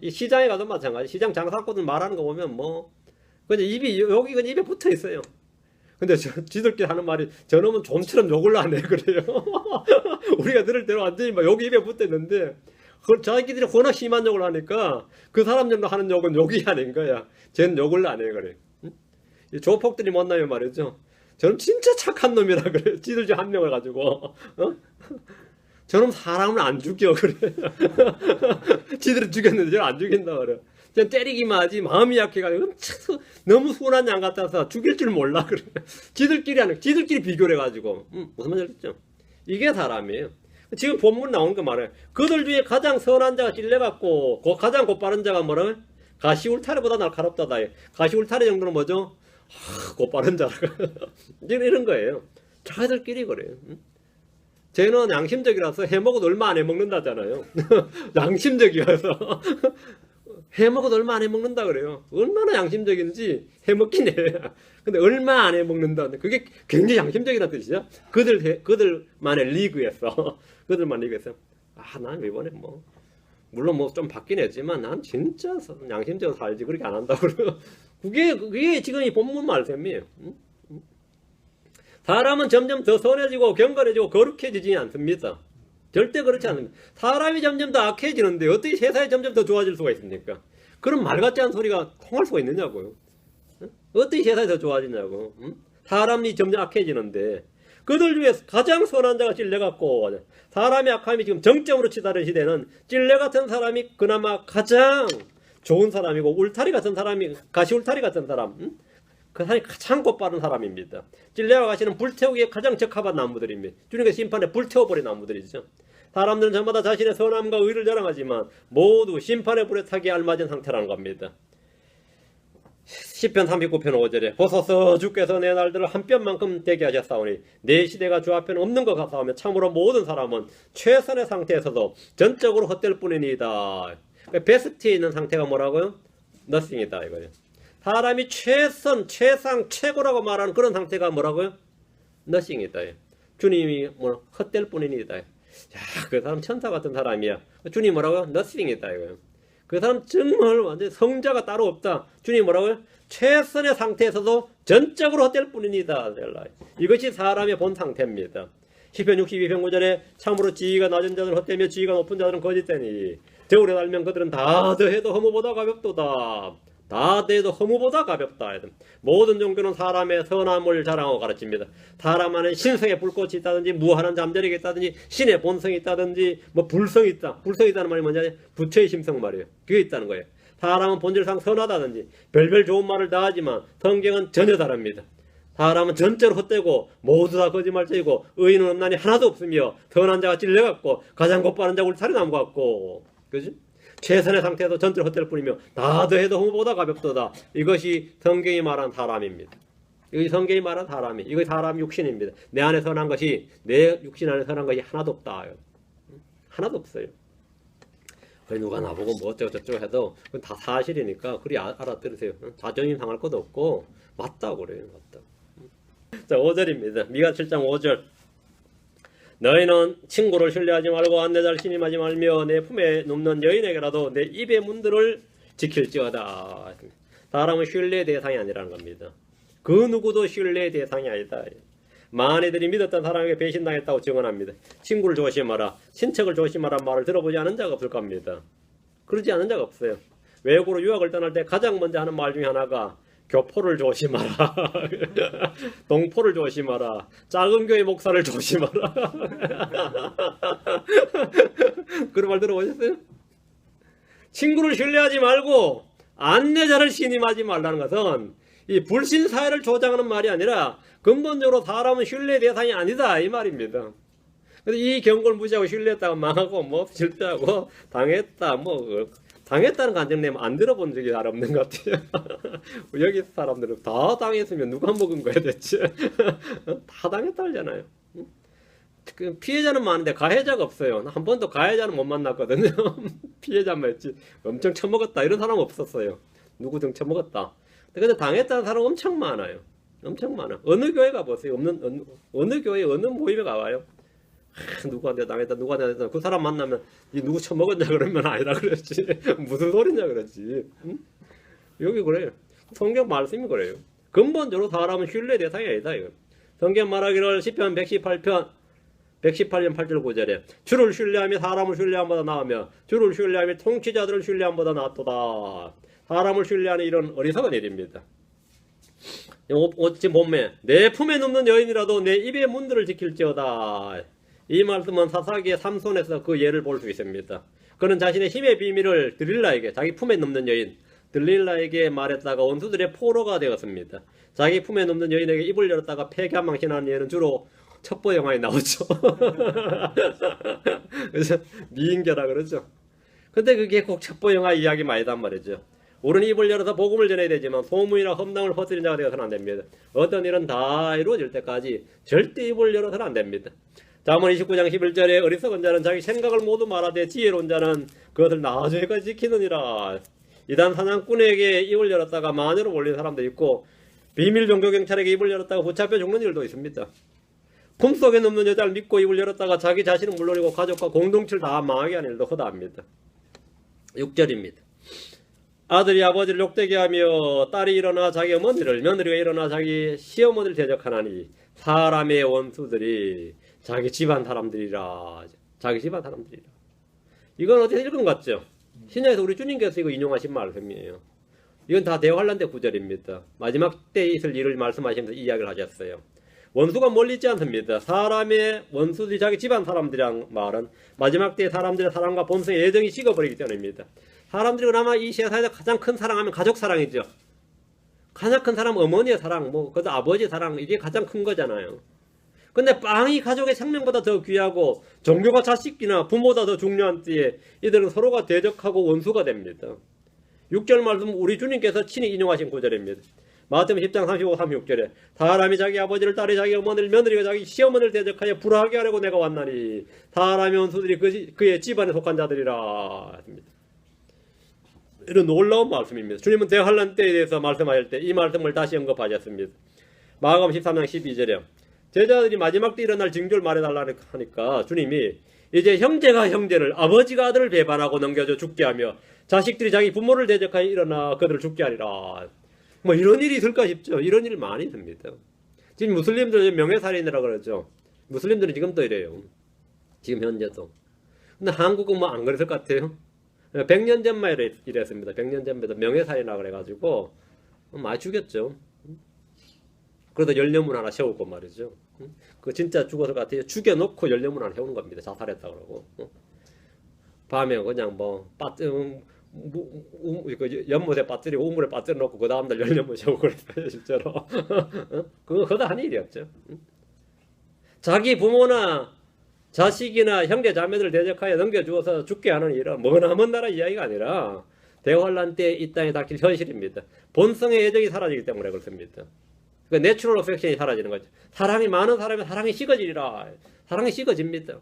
이 시장에 가도 마찬가지. 시장 장사꾼들 말하는 거 보면 뭐 근데 여기 입에 붙어 있어요. 근데 지들끼리 하는 말이 저놈은 좀처럼 욕을 안 해 그래요. 우리가 들을 때는 완전히 막 여기 입에 붙어 있는데 자기들이 워낙 심한 욕을 하니까 그 사람 정도 하는 욕은 욕이 아닌 거야. 쟤는 욕을 안 해 그래. 이 조폭들이 만나면 말이죠. 저는 진짜 착한 놈이라 그래. 지들 중 한 명을 가지고 저놈 사람을 안 죽여 그래. 지들은 죽였는데 저는 안 죽인다 그래. 그냥 때리기만 하지 마음이 약해가지고 너무 순한 양 같아서 죽일 줄 몰라 그래. 지들끼리 비교를 해가지고 무슨 말인지 알겠죠? 이게 사람이에요. 지금 본문 나온 거 말해요. 그들 중에 가장 선한 자가 찔레같고 가장 곧바른 자가 뭐라고요? 가시울타리보다 날카롭다다. 가시울타리 정도는 뭐죠? 곧바른 자라고 이런 거예요. 자기들끼리 그래요. 쟤는 양심적이라서 해먹어도 얼마 안 해먹는다잖아요. 양심적이어서 해먹어도 얼마 안 해먹는다 그래요. 얼마나 양심적인지 해먹긴 해. 근데 얼마 안 해먹는다. 그게 굉장히 양심적이라는 뜻이죠. 그들만의 리그에서 그들만 리그에서 난 이번에 뭐 물론 뭐 좀 바뀌긴 했지만 난 진짜 양심적으로 살지 그렇게 안 한다고 그래요. 그게 지금 이 본문 말씀이에요. 사람은 점점 더 선해지고 경건해지고 거룩해지지 않습니다. 절대 그렇지 않습니다. 사람이 점점 더 악해지는데 어떻게 세상이 점점 더 좋아질 수가 있습니까? 그런 말 같지 않은 소리가 통할 수가 있느냐고요. 어떻게 세상이 더 좋아지냐고. 사람이 점점 악해지는데 그들 중에서 가장 선한 자가 찔레같고 사람의 악함이 지금 정점으로 치달은 시대는 찔레 같은 사람이 그나마 가장 좋은 사람이고 울타리 같은 사람이 가시 울타리 같은 사람 그 사람이 가장 곧바른 사람입니다. 찔레와 가시는 불태우기에 가장 적합한 나무들입니다. 주님께서 심판에 불태워버린 나무들이죠. 사람들은 저마다 자신의 선함과 의를 자랑하지만 모두 심판의 불에 타기에 알맞은 상태라는 겁니다. 시편 39편 5절에 보소서 주께서 내 날들을 한 뼘만큼 되게 하셨사오니 내 시대가 주 앞에는 없는 것 같사오며 참으로 모든 사람은 최선의 상태에서도 전적으로 헛될 뿐이니이다. 베스트에 있는 상태가 뭐라고요? nothing이다 이거예요. 사람이 최선, 최상, 최고라고 말하는 그런 상태가 뭐라고요? nothing이다. 주님이 뭐 헛될 뿐이니이다. 야, 그 사람 천사 같은 사람이야. 주님 뭐라고요? nothing이다 이거예요. 그 사람 정말 완전 성자가 따로 없다. 주님 뭐라고요? 최선의 상태에서도 전적으로 헛될 뿐이니다. 이것이 사람의 본 상태입니다. 시편 62편 9절에 참으로 지위가 낮은 자들은 헛되며 지위가 높은 자들은 거짓되니 저울에 달면 그들은 다 더해도 허무보다 가볍도다. 다 더해도 허무보다 가볍다. 모든 종교는 사람의 선함을 자랑하고 가르칩니다. 사람 안에 신성의 불꽃이 있다든지 무한한 잠재력이 있다든지 신의 본성이 있다든지 뭐 불성이 있다. 불성이 있다는 말이 뭐냐? 부처의 심성 말이에요. 그게 있다는 거예요. 사람은 본질상 선하다든지 별별 좋은 말을 다 하지만 성경은 전혀 다릅니다. 사람은 전체로 헛되고 모두 다 거짓말쟁이고 의인은 없나니 하나도 없으며 선한 자가 찔려갖고 가장 곧바른 자가 울타리나무 같고 그지? 최선의 상태에서 전체로 헛될 뿐이며 다 더해도 허무보다 가볍도다. 이것이 성경이 말한 사람입니다. 이것이 성경이 말한 사람이 이것이 사람 육신입니다. 내 안에 선한 것이 내 육신 안에 선한 것이 하나도 없다. 하나도 없어요. 누가 나보고 뭐 어쩌고 저쩌고 해도 그건 다 사실이니까 그리 알아들으세요. 자존심 상할 것도 없고 맞다고 그래요. 맞다. 자 5절입니다. 미가 7장 5절 너희는 친구를 신뢰하지 말고 안내자를 신임하지 말며 내 품에 눕는 여인에게라도 내 입의 문들을 지킬지어다. 사람은 신뢰의 대상이 아니라는 겁니다. 그 누구도 신뢰의 대상이 아니다. 만이들이 믿었던 사람에게 배신당했다고 증언합니다. 친구를 조심하라, 친척을 조심하라 말을 들어보지 않은 자가 없을 겁니다. 그러지 않은 자가 없어요. 외국으로 유학을 떠날 때 가장 먼저 하는 말 중에 하나가 교포를 조심하라, 동포를 조심하라, 작은 교회 목사를 조심하라. 그런 말 들어보셨어요? 친구를 신뢰하지 말고 안내자를 신임하지 말라는 것은 이 불신 사회를 조장하는 말이 아니라 근본적으로 사람은 신뢰 대상이 아니다 이 말입니다. 그래서 이 경고를 무시하고 신뢰했다가 망하고 뭐 실패하고 당했다 뭐 당했다는 감정 내면 안 들어본 적이 잘 없는 것 같아요. 여기 사람들은 다 당했으면 누가 먹은 거야 대체? 다 당했다 하잖아요. 그 피해자는 많은데 가해자가 없어요. 한 번도 가해자는 못 만났거든요. 피해자만 했지 엄청 처먹었다 이런 사람 없었어요. 누구든 처먹었다. 근데 당했다는 사람 엄청 많아요. 엄청 많아. 어느 교회 가보세요. 어느 교회 어느 모임에 가봐요. 누구한테 당했다 누구한테 당했다 그 사람 만나면 이 누구 처먹었냐 그러면 아니라 그랬지. 무슨 소리냐 그랬지. 응? 여기 그래요. 성경 말씀이 그래요. 근본적으로 사람은 신뢰 대상이 아니다 이거. 성경 말하기를 시편 118년 8절 9절에 주를 신뢰하며 사람을 신뢰함보다 나으며 주를 신뢰하며 통치자들을 신뢰함보다 낫도다. 사람을 신뢰하는 이런 어리석은 일입니다. 지금 본매 내 품에 눕는 여인이라도 내 입의 문들을 지킬지어다. 이 말씀은 사사기의 삼손에서 그 예를 볼 수 있습니다. 그는 자신의 힘의 비밀을 들릴라에게 자기 품에 눕는 여인 들릴라에게 말했다가 원수들의 포로가 되었습니다. 자기 품에 눕는 여인에게 입을 열었다가 폐가망신하는 예는 주로 첩보 영화에 나오죠. 그래서 미인계라 그러죠. 근데 그게 꼭 첩보 영화 이야기 말이단 말이죠. 우리는 입을 열어서 복음을 전해야 되지만 소문이나 험담을 퍼뜨리는 자가 되어서는 안 됩니다. 어떤 일은 다 이루어질 때까지 절대 입을 열어서는 안 됩니다. 잠언 29장 11절에 어리석은 자는 자기 생각을 모두 말하되 지혜로운 자는 그것을 나중에까지 지키느니라. 이단 사냥꾼에게 입을 열었다가 마녀로 몰린 사람도 있고 비밀 종교 경찰에게 입을 열었다가 붙잡혀 죽는 일도 있습니다. 품속에 눕는 여자를 믿고 입을 열었다가 자기 자신은 물론이고 가족과 공동체를 다 망하게 하는 일도 허다합니다. 6절입니다. 아들이 아버지를 욕되게 하며 딸이 일어나 자기 어머니를, 며느리가 일어나 자기 시어머니를 대적하나니 사람의 원수들이 자기 집안 사람들이라. 자기 집안 사람들이라. 이건 어디서 읽은 것 같죠? 신약에서 우리 주님께서 이거 인용하신 말씀이에요. 이건 다 대환란 때 구절입니다. 마지막 때에 있을 일을 말씀하시면서 이야기를 하셨어요. 원수가 멀리 있지 않습니다. 사람의 원수들이 자기 집안 사람들이란 말은 마지막 때에 사람들의 사랑과 본성의 애정이 식어버리기 때문입니다. 사람들이 그나마 이 세상에서 가장 큰 사랑하면 가족 사랑이죠. 가장 큰 사람 어머니의 사랑, 그것도 아버지의 사랑, 이게 가장 큰 거잖아요. 근데 빵이 가족의 생명보다 더 귀하고 종교가 자식이나 부모보다 더 중요한 때에 이들은 서로가 대적하고 원수가 됩니다. 6절 말씀 우리 주님께서 친히 인용하신 구절입니다. 마태복음 10장 35, 36절에 사람이 자기 아버지를, 딸이 자기 어머니를, 며느리가 자기 시어머니를 대적하여 불화하게 하려고 내가 왔나니 사람의 원수들이 그의 집안에 속한 자들이라. 이런 놀라운 말씀입니다. 주님은 대환란 때에 대해서 말씀하실 때 이 말씀을 다시 언급하셨습니다. 마가복음 13장 12절에 제자들이 마지막 때 일어날 징조를 말해달라 하니까 주님이 이제 형제가 형제를, 아버지가 아들을 배반하고 넘겨줘 죽게 하며 자식들이 자기 부모를 대적하여 일어나 그들을 죽게 하리라. 이런 일이 있을까 싶죠. 이런 일 많이 있습니다. 지금 무슬림들 명예살인이라고 그러죠. 무슬림들은 지금도 이래요. 지금 현재도. 근데 한국은 안 그랬을 것 같아요. 100년 전만 이랬습니다. 100년 전에도 명예살인이라고 그래가지고 많이 죽였죠. 그러다 연료문 하나 세우고 말이죠. 그 진짜 죽었을 것 같아요. 죽여놓고 연료문 하나 세우는 겁니다. 자살했다 그러고. 밤에 그냥 연못에 빠뜨리고 우물에 빠뜨려 놓고 그 다음날 연료문 세우고 그랬어요. 실제로. 그거 거다한 일이었죠. 자기 부모나 자식이나 형제 자매들을 대적하여 넘겨주어서 죽게 하는 일은 머나먼 나라 이야기가 아니라 대환란 때 이 땅에 닥칠 현실입니다. 본성의 애정이 사라지기 때문에 그렇습니다. 그러니까 내추럴 어펙션이 사라지는 거죠. 사랑이 많은 사람이 사랑이 식어지리라. 사랑이 식어집니다.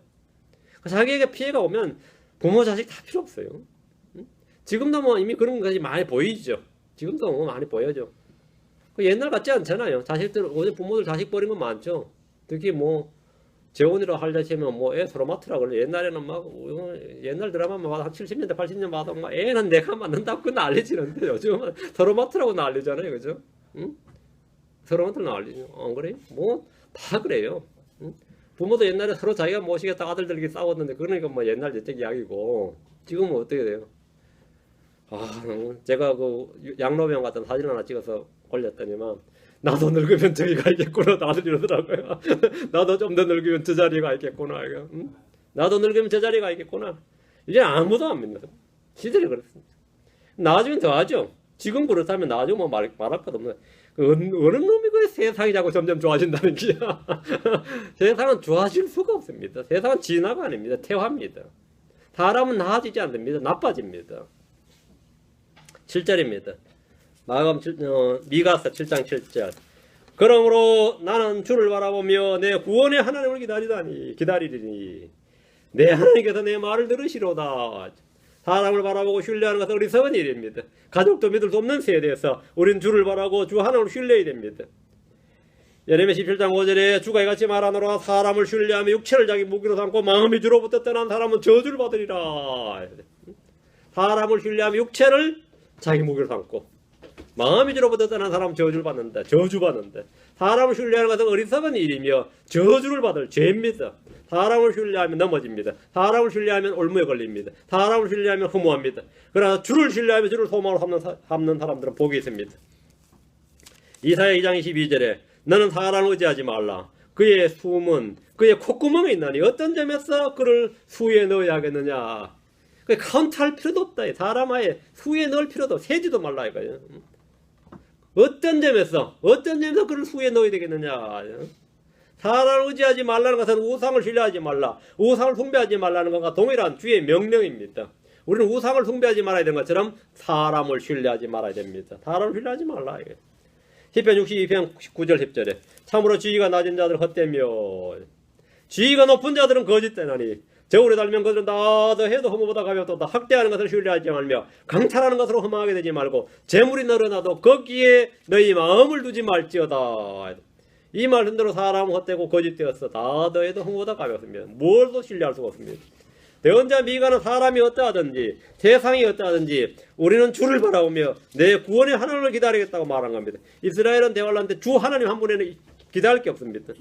자기에게 피해가 오면 부모 자식 다 필요 없어요. 지금도 이미 그런 것이 많이 보이죠. 지금도 많이 보여죠. 옛날 같지 않잖아요. 자식들, 부모들 자식 버린 건 많죠. 특히 재혼이라 할자 치면 애 서로 맡으라 그래. 옛날에는 옛날 드라마 한 70년대 80년 봐도 애는 내가 맡는다고 난리치는데 요즘은 서로 맡으라고 난리잖아요. 그죠? 응? 서로 맡으라고 난리죠. 안 그래요? 다 그래요. 응? 부모도 옛날에 서로 자기가 모시겠다 아들들끼리 싸웠는데 그러니까 옛날 옛적 이야기고 지금은 어떻게 돼요? 제가 양로병 같은 사진 하나 찍어서 올렸더니만 나도 늙으면 저기가 있겠구나 다들 이러더라고요. 나도 좀 더 늙으면 저 자리가 있겠구나. 응? 나도 늙으면 저 자리가 있겠구나. 이제 아무도 안 믿는 시절이 그렇습니다. 나중엔 더 하죠. 지금 그렇다면 나중에 말할 것 없는 어느 놈이 그 세상이 자꾸 점점 좋아진다는 게야. 세상은 좋아질 수가 없습니다. 세상은 진화가 아닙니다. 퇴화입니다. 사람은 나아지지 않습니다. 나빠집니다. 7절입니다. 미가서 7장 7절. 그러므로 나는 주를 바라보며 내 구원의 하나님을 기다리리니 내 하나님께서 내 말을 들으시로다. 사람을 바라보고 신뢰하는 것은 어리석은 일입니다. 가족도 믿을 수 없는 세대에서 우린 주를 바라고 주 하나님을 신뢰해야 됩니다. 예레미야 17장 5절에 주가 이같이 말하노라. 사람을 신뢰하며 육체를 자기 무기로 삼고 마음이 주로부터 떠난 사람은 저주를 받으리라. 사람을 신뢰하며 육체를 자기 무기로 삼고 마음이 주로부터 떠난 사람은 저주받는다. 사람을 신뢰하는 것은 어리석은 일이며 저주를 받을 죄입니다. 사람을 신뢰하면 넘어집니다. 사람을 신뢰하면 올무에 걸립니다. 사람을 신뢰하면 허무합니다. 그러나 주를 신뢰하며 주를 소망으로 삼는 사람들은 복이 있습니다. 이사야 2장 22절에 너는 사람을 의지하지 말라. 그의 숨은 그의 콧구멍에 있나니 어떤 점에서 그를 수에 넣어야 하겠느냐. 카운트할 필요도 없다. 사람 아예 수에 넣을 필요도 세지도 말라 이거예요. 어떤 점에서 그를 수에 넣어야 되겠느냐. 사람을 의지하지 말라는 것은 우상을 신뢰하지 말라. 우상을 숭배하지 말라는 것과 동일한 주의 명령입니다. 우리는 우상을 숭배하지 말아야 되는 것처럼 사람을 신뢰하지 말아야 됩니다. 사람을 신뢰하지 말라. 시편 62편 9절 10절에 참으로 지위가 낮은 자들 헛되며 지위가 높은 자들은 거짓되나니 저울에 달면 그들은 나도 해도 허무보다 가볍도다. 학대하는 것을 신뢰하지 말며 강탈하는 것으로 허망하게 되지 말고 재물이 늘어나도 거기에 너희 마음을 두지 말지어다. 이 말씀대로 사람은 헛되고 거짓되었어. 나도 해도 허무보다 가볍습니다. 뭘도 신뢰할 수가 없습니다. 대언자 미가는 사람이 어떠하든지 세상이 어떠하든지 우리는 주를 바라보며 내 구원의 하나님을 기다리겠다고 말한 겁니다. 이스라엘은 대화를 주 하나님 한 분에는 기다릴 게 없습니다.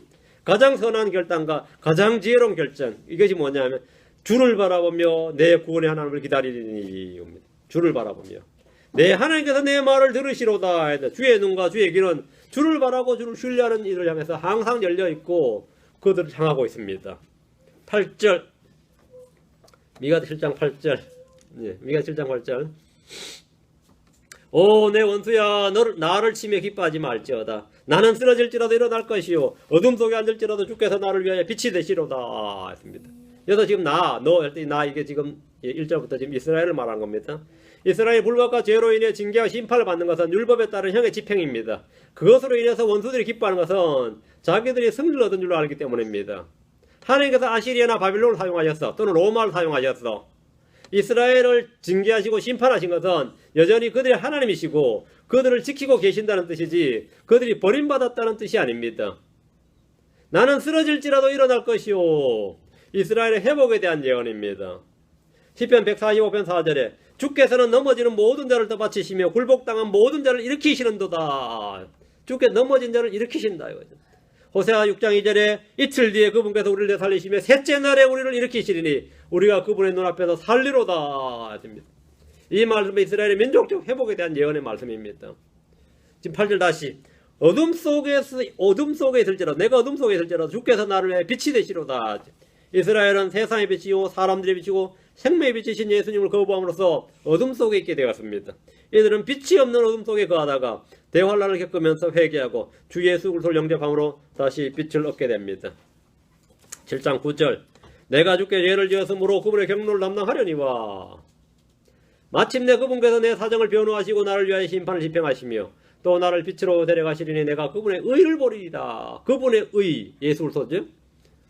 가장 선한 결단과 가장 지혜로운 결정, 이것이 뭐냐면 주를 바라보며 내 구원의 하나님을 기다리니 옵니다. 주를 바라보며 내 하나님께서 내 말을 들으시로다. 주의 눈과 주의 귀는 주를 바라고 주를 신뢰하는 이를 향해서 항상 열려있고 그들을 향하고 있습니다. 8절 미가 7장 8절 미가 7장 8절 오 내 원수야 나를 치며 기뻐하지 말지어다. 나는 쓰러질지라도 일어날 것이요 어둠 속에 앉을지라도 주께서 나를 위하여 빛이 되시로다 했습니다. 여기서 지금 너 할 때 나 이게 지금 1절부터 지금 이스라엘을 말한 겁니다. 이스라엘 불법과 죄로 인해 징계와 심판을 받는 것은 율법에 따른 형의 집행입니다. 그것으로 인해서 원수들이 기뻐하는 것은 자기들이 승리를 얻은 줄로 알기 때문입니다. 하나님께서 아시리아나 바빌론을 사용하셨어. 또는 로마를 사용하셨어. 이스라엘을 징계하시고 심판하신 것은 여전히 그들의 하나님이시고 그들을 지키고 계신다는 뜻이지 그들이 버림받았다는 뜻이 아닙니다. 나는 쓰러질지라도 일어날 것이요. 이스라엘의 회복에 대한 예언입니다. 시편 145편 4절에 주께서는 넘어지는 모든 자를 떠받치시며 굴복당한 모든 자를 일으키시는도다. 주께서 넘어진 자를 일으키신다. 호세아 6장 2절에 이틀 뒤에 그분께서 우리를 되살리시며 셋째 날에 우리를 일으키시리니 우리가 그분의 눈앞에서 살리로다. 이 말씀은 이스라엘의 민족적 회복에 대한 예언의 말씀입니다. 지금 8절 다시 어둠 속에 있을지라도 내가 어둠 속에 있을지라도 주께서 나를 위해 빛이 되시로다. 이스라엘은 세상의 빛이요 사람들의 빛이고 생명의 빛이신 예수님을 거부함으로써 어둠 속에 있게 되었습니다. 이들은 빛이 없는 어둠 속에 거하다가 대환란을 겪으면서 회개하고 주 예수 그리스도를 영접함으로 다시 빛을 얻게 됩니다. 7장 9절 내가 주께 죄를 지었으므로 그분의 경로를 담당하려니와 마침내 그분께서 내 사정을 변호하시고 나를 위하여 심판을 집행하시며 또 나를 빛으로 데려가시리니 내가 그분의 의를 보리이다. 그분의 의 예수 그리스도죠.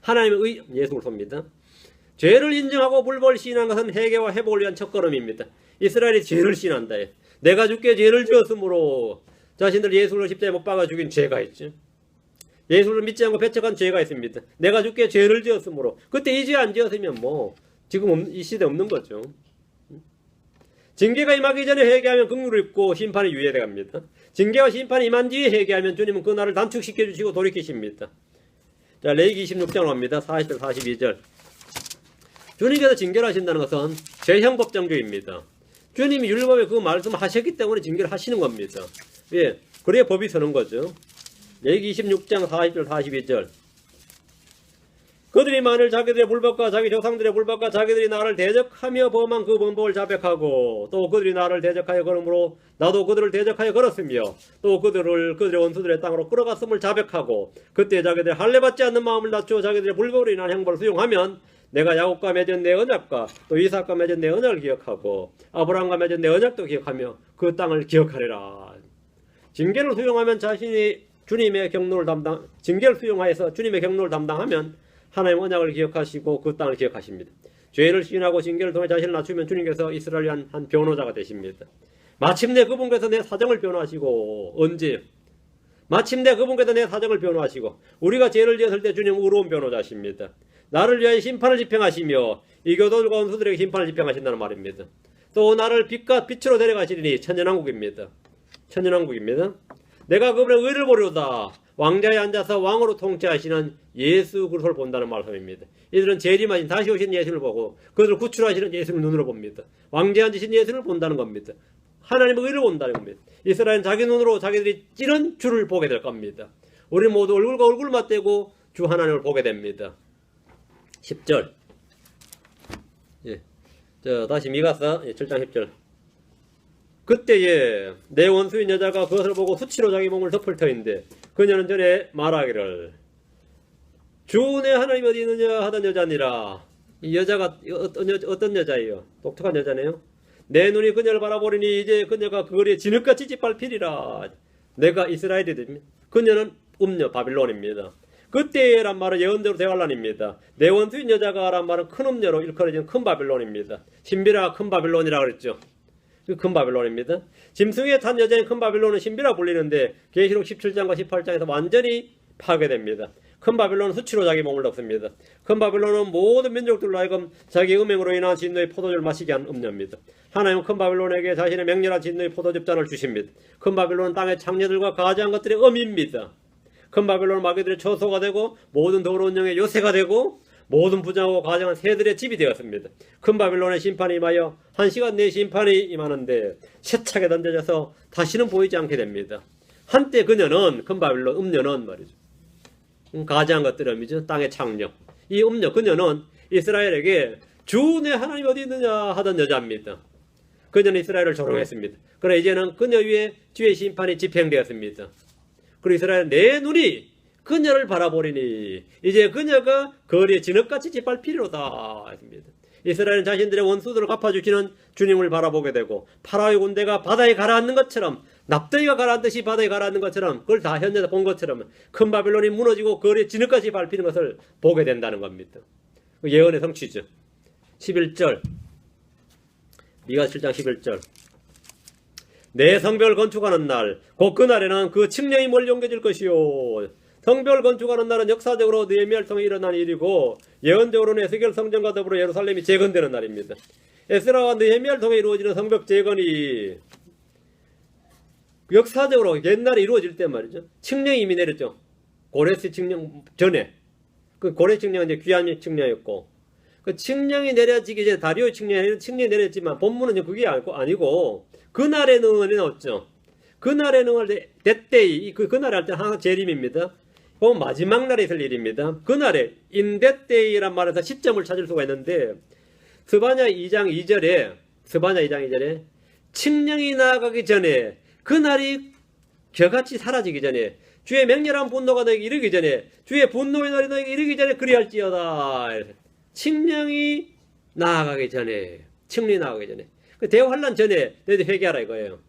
하나님의 의 예수 그리스도입니다. 죄를 인정하고 불법을 시인한 것은 회개와 회복을 위한 첫걸음입니다. 이스라엘이 죄를 시인한다. 내가 주께 죄를 지었으므로 자신들 예수를 십자가에 못 박아 죽인 죄가 있죠. 예수를 믿지 않고 배척한 죄가 있습니다. 내가 주께 죄를 지었으므로 그때 이 죄 안 지었으면 뭐 지금 이 시대 없는 거죠. 징계가 임하기 전에 회개하면 긍휼을 입고 심판이 유예돼 갑니다. 징계와 심판이 임한 뒤에 회개하면 주님은 그 날을 단축시켜 주시고 돌이키십니다. 자, 레위기 26장 옵니다. 40절 42절 주님께서 징계를 하신다는 것은 제형법정주의입니다. 주님이 율법에 그 말씀을 하셨기 때문에 징계를 하시는 겁니다. 예, 그래야 법이 서는 거죠. 레위기 26장 40절 42절 그들이 만일 자기들의 불법과 자기 조상들의 불법과 자기들이 나를 대적하며 범한 그 범법을 자백하고 또 그들이 나를 대적하여 걸음으로 나도 그들을 대적하여 걸었으며 또 그들의 원수들의 땅으로 끌어갔음을 자백하고 그때 자기들의 할례받지 않는 마음을 낮추어 자기들의 불법으로 인한 형벌을 수용하면 내가 야곱과 맺은 내 언약과 또 이삭과 맺은 내 언약을 기억하고 아브라함과 맺은 내 언약도 기억하며 그 땅을 기억하리라. 징계를 수용하면 자신이 주님의 경로를 징계를 수용하여서 주님의 경로를 담당하면 하나님 언약을 기억하시고 그 땅을 기억하십니다. 죄를 시인하고 징계를 통해 자신을 낮추면 주님께서 이스라엘을 위한 한 변호자가 되십니다. 마침내 그분께서 내 사정을 변호하시고 언제? 마침내 그분께서 내 사정을 변호하시고 우리가 죄를 지었을 때 주님 의로운 변호자십니다. 나를 위하여 심판을 집행하시며 이교도들과 원수들에게 심판을 집행하신다는 말입니다. 또 나를 빛으로 데려가시리니 천년왕국입니다. 천년왕국입니다. 내가 그분의 의를 보려다. 왕자에 앉아서 왕으로 통치하시는 예수 그리스도를 본다는 말씀입니다. 이들은 재림하신 다시 오신 예수를 보고 그들을 구출하시는 예수를 눈으로 봅니다. 왕자에 앉으신 예수를 본다는 겁니다. 하나님의 의를 본다는 겁니다. 이스라엘은 자기 눈으로 자기들이 찌른 주를 보게 될 겁니다. 우리 모두 얼굴과 얼굴 맞대고 주 하나님을 보게 됩니다. 10절 다시 미가서 7장 10절 그때에 내 원수인 여자가 그것을 보고 수치로 자기 몸을 덮을 터인데 그녀는 전에 말하기를 주 내 하나님 어디 있느냐 하던 여자니라. 이 여자가 어떤 여자예요? 독특한 여자네요. 내 눈이 그녀를 바라보리니 이제 그녀가 그 거리에 진흙같이 짓밟히리라. 내가 이스라엘이 됩니다. 그녀는 음녀 바빌론입니다. 그때란 말은 예언대로 대환란입니다. 내 원수인 여자가 란 말은 큰 음녀로 일컬어지는 큰 바빌론입니다. 신비라가 큰 바빌론이라고 그랬죠. 큰 바빌론입니다. 짐승에 탄 여자인 큰 바빌론은 신비라 불리는데 계시록 17장과 18장에서 완전히 파괴됩니다. 큰 바빌론은 수치로 자기 몸을 덮습니다. 큰 바빌론은 모든 민족들로 하여금 자기 음행으로 인한 진노의 포도주를 마시게 한 음녀입니다. 하나님은 큰 바빌론에게 자신의 맹렬한 진노의 포도즙잔을 주십니다. 큰 바빌론은 땅의 창녀들과 가지한 것들의 음입니다. 큰 바빌론은 마귀들의 처소가 되고 모든 더러운 영의 요새가 되고 모든 부정하고 가정한 새들의 집이 되었습니다. 큰 바빌론의 심판이 임하여 1시간 내에 심판이 임하는데 세차게 던져져서 다시는 보이지 않게 됩니다. 한때 그녀는 큰 바빌론 음녀는 말이죠. 가지한 것들의 의미죠. 땅의 창녀. 이 음녀 그녀는 이스라엘에게 주 내 하나님 어디 있느냐 하던 여자입니다. 그녀는 이스라엘을 조롱했습니다. 그러나 이제는 그녀 위에 주의 심판이 집행되었습니다. 그리고 이스라엘 내 눈이 그녀를 바라보리니 이제 그녀가 거리에 진흙같이 짓밟히리로다 했습니다. 이스라엘은 자신들의 원수들을 갚아주시는 주님을 바라보게 되고 파라오의 군대가 바다에 가라앉는 것처럼 납득이가 가라앉듯이 바다에 가라앉는 것처럼 그걸 다 현재에서 본 것처럼 큰 바빌론이 무너지고 거리에 진흙같이 밟히는 것을 보게 된다는 겁니다. 예언의 성취죠. 11절 미가 7장 11절 내 성벽을 건축하는 날 곧 그날에는 그 칙령이 멀리 옮겨질 것이요. 성벽을 건축하는 날은 역사적으로 느헤미야를 통해 일어난 일이고 예언적으로는 에스겔 성전과 더불어 예루살렘이 재건되는 날입니다. 에스라와 느헤미야를 통해 이루어지는 성벽 재건이 역사적으로 옛날에 이루어질 때 말이죠. 칙령이 이미 내렸죠. 고레스 칙령 전에 그 고레스 칙령은 이제 귀한 칙령이었고 그 칙령이 내려지기 전에 다리오 칙령이 내렸지만 본문은 그게 아니고 그날에는 어쩌 그날에는 대때이 그날에 할 때 항상 재림입니다. 보면 마지막 날에 있을 일입니다. 그날에 인데때이란 말에서 시점을 찾을 수가 있는데 스바냐 2장 2절에 칙령이 나아가기 전에 그날이 겨같이 사라지기 전에 주의 맹렬한 분노가 너에게 이르기 전에 주의 분노의 날이 너에게 이르기 전에 그리할지어다. 칙령이 나아가기 전에 그 대환란 전에 너희들 회개하라 이거예요.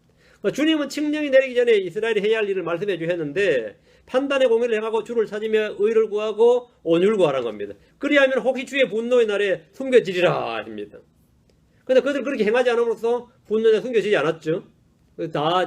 주님은 칙령이 내리기 전에 이스라엘이 해야 할 일을 말씀해 주셨는데 판단의 공의를 행하고 주를 찾으며 의를 구하고 온유를 구하라는 겁니다. 그리하면 혹시 주의 분노의 날에 숨겨지리라 합니다. 그런데 그들은 그렇게 행하지 않음으로써 분노의 날에 숨겨지지 않았죠. 다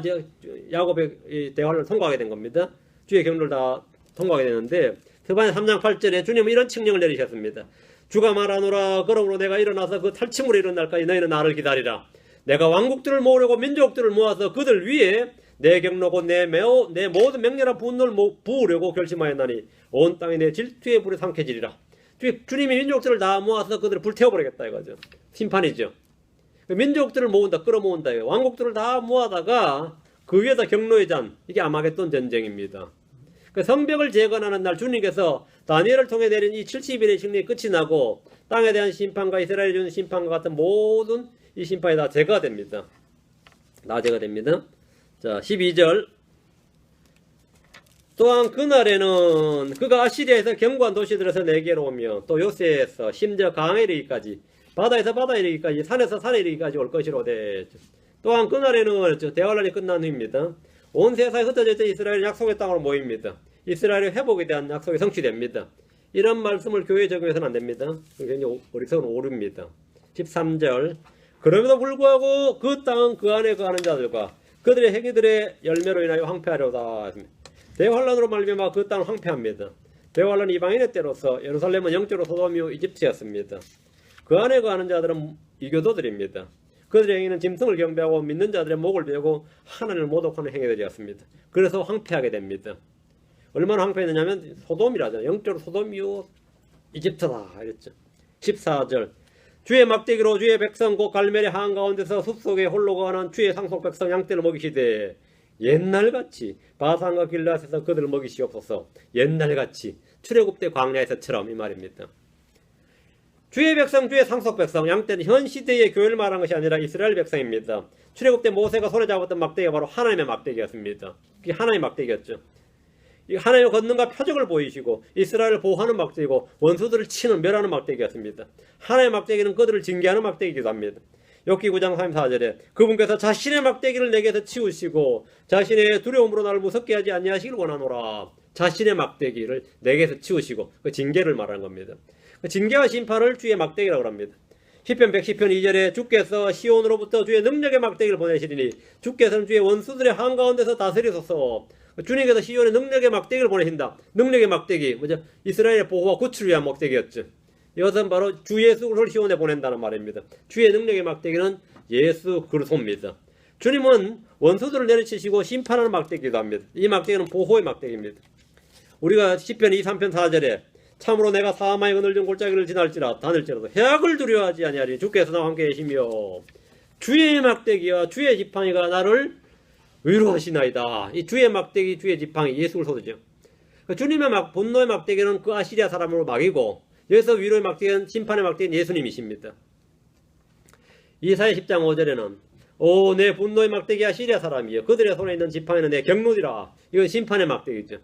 야곱의 대화를 통과하게 된 겁니다. 주의 경로를 다 통과하게 되는데 스바냐 3장 8절에 주님은 이런 칙령을 내리셨습니다. 주가 말하노라 그러므로 내가 일어나서 그 탈침으로 일어날까지 너희는 나를 기다리라. 내가 왕국들을 모으려고 민족들을 모아서 그들 위에 내 경로고 내 모든 맹렬한 분노를 부으려고 결심하였나니 온 땅에 내 질투의 불에 삼켜지리라. 주님이 민족들을 다 모아서 그들을 불태워버리겠다 이거죠. 심판이죠. 민족들을 모은다, 끌어모은다. 왕국들을 다 모아다가 그 위에다 경로의 잔, 이게 아마겟돈 전쟁입니다. 성벽을 재건하는 날 주님께서 다니엘을 통해 내린 이 70일의 승리의 끝이 나고 땅에 대한 심판과 이스라엘에 주는 심판과 같은 모든 이 심판이 다 제거가 됩니다. 다 제거됩니다. 자, 12절. 또한 그날에는 그가 아시리아에서 견고한 도시들에서 내게로 오며 또 요새에서 심지어 강에 이르기까지 바다에서 바다에 이르기까지 산에서 산에 이르기까지 올 것이로되 또한 그날에는 대환란이 끝난 후입니다. 온 세상에 흩어져 있던 이스라엘 약속의 땅으로 모입니다. 이스라엘의 회복에 대한 약속이 성취됩니다. 이런 말씀을 교회에 적용해서는 안 됩니다. 굉장히 어리석은 오류입니다. 13절. 그럼에도 불구하고 그 땅은 그 안에 거하는 자들과 그들의 행위들의 열매로 인하여 황폐하려다. 대환란으로 말미암아 그 땅은 황폐합니다. 대환란 이방인의 때로서 예루살렘은 영적으로 소돔이요 이집트였습니다. 그 안에 거하는 자들은 이교도들입니다. 그들의 행위는 짐승을 경배하고 믿는 자들의 목을 베고 하나님을 모독하는 행위들이었습니다. 그래서 황폐하게 됩니다. 얼마나 황폐했느냐면 소돔이라죠. 영적으로 소돔이요 이집트다 이랬죠. 14절. 주의 막대기로 주의 백성 곧 갈멜의 한가운데서 숲속에 홀로 거하는 주의 상속 백성 양떼를 먹이시되 옛날같이 바산과 길라앗에서 그들을 먹이시옵소서. 옛날같이 출애굽 때 광야에서처럼 이 말입니다. 주의 백성, 주의 상속 백성, 양떼는 현 시대의 교회를 말한 것이 아니라 이스라엘 백성입니다. 출애굽 때 모세가 손에 잡았던 막대기가 바로 하나님의 막대기였습니다. 그게 하나님의 막대기였죠. 이 하나님의 권능과 표적을 보이시고 이스라엘을 보호하는 막대기고 원수들을 치는 멸하는 막대기였습니다. 하나님의 막대기는 그들을 징계하는 막대기이기도 합니다. 욥기 9장 34절에 그분께서 자신의 막대기를 내게서 치우시고 자신의 두려움으로 나를 무섭게 하지 아니하시길 원하노라. 자신의 막대기를 내게서 치우시고 그 징계를 말하는 겁니다. 그 징계와 심판을 주의 막대기라고 합니다. 시편 110편 2절에 주께서 시온으로부터 주의 능력의 막대기를 보내시리니 주께서는 주의 원수들의 한가운데서 다스리소서. 주님께서 시온의 능력의 막대기를 보내신다. 능력의 막대기 뭐죠? 이스라엘의 보호와 구출을 위한 막대기였죠. 이것은 바로 주 예수를 시온에 보낸다는 말입니다. 주의 능력의 막대기는 예수 그리스도입니다. 주님은 원수들을 내려치시고 심판하는 막대기도 합니다. 이 막대기는 보호의 막대기입니다. 우리가 시편 23편 4절에 참으로 내가 사마의 그늘진 골짜기를 지날지라 다닐지라도 해악을 두려워하지 아니하리니 주께서 나와 함께 계시며 주의 막대기와 주의 지팡이가 나를 위로하시나이다. 이 주의 막대기 주의 지팡이 예수 그리스도죠. 주님의 분노의 막대기는 그 아시리아 사람으로 막이고 여기서 위로의 막대기는 심판의 막대기는 예수님이십니다. 이사야 10장 5절에는 오 내 분노의 막대기 아시리아 사람이여 그들의 손에 있는 지팡이는 내 경노디라. 이건 심판의 막대기죠.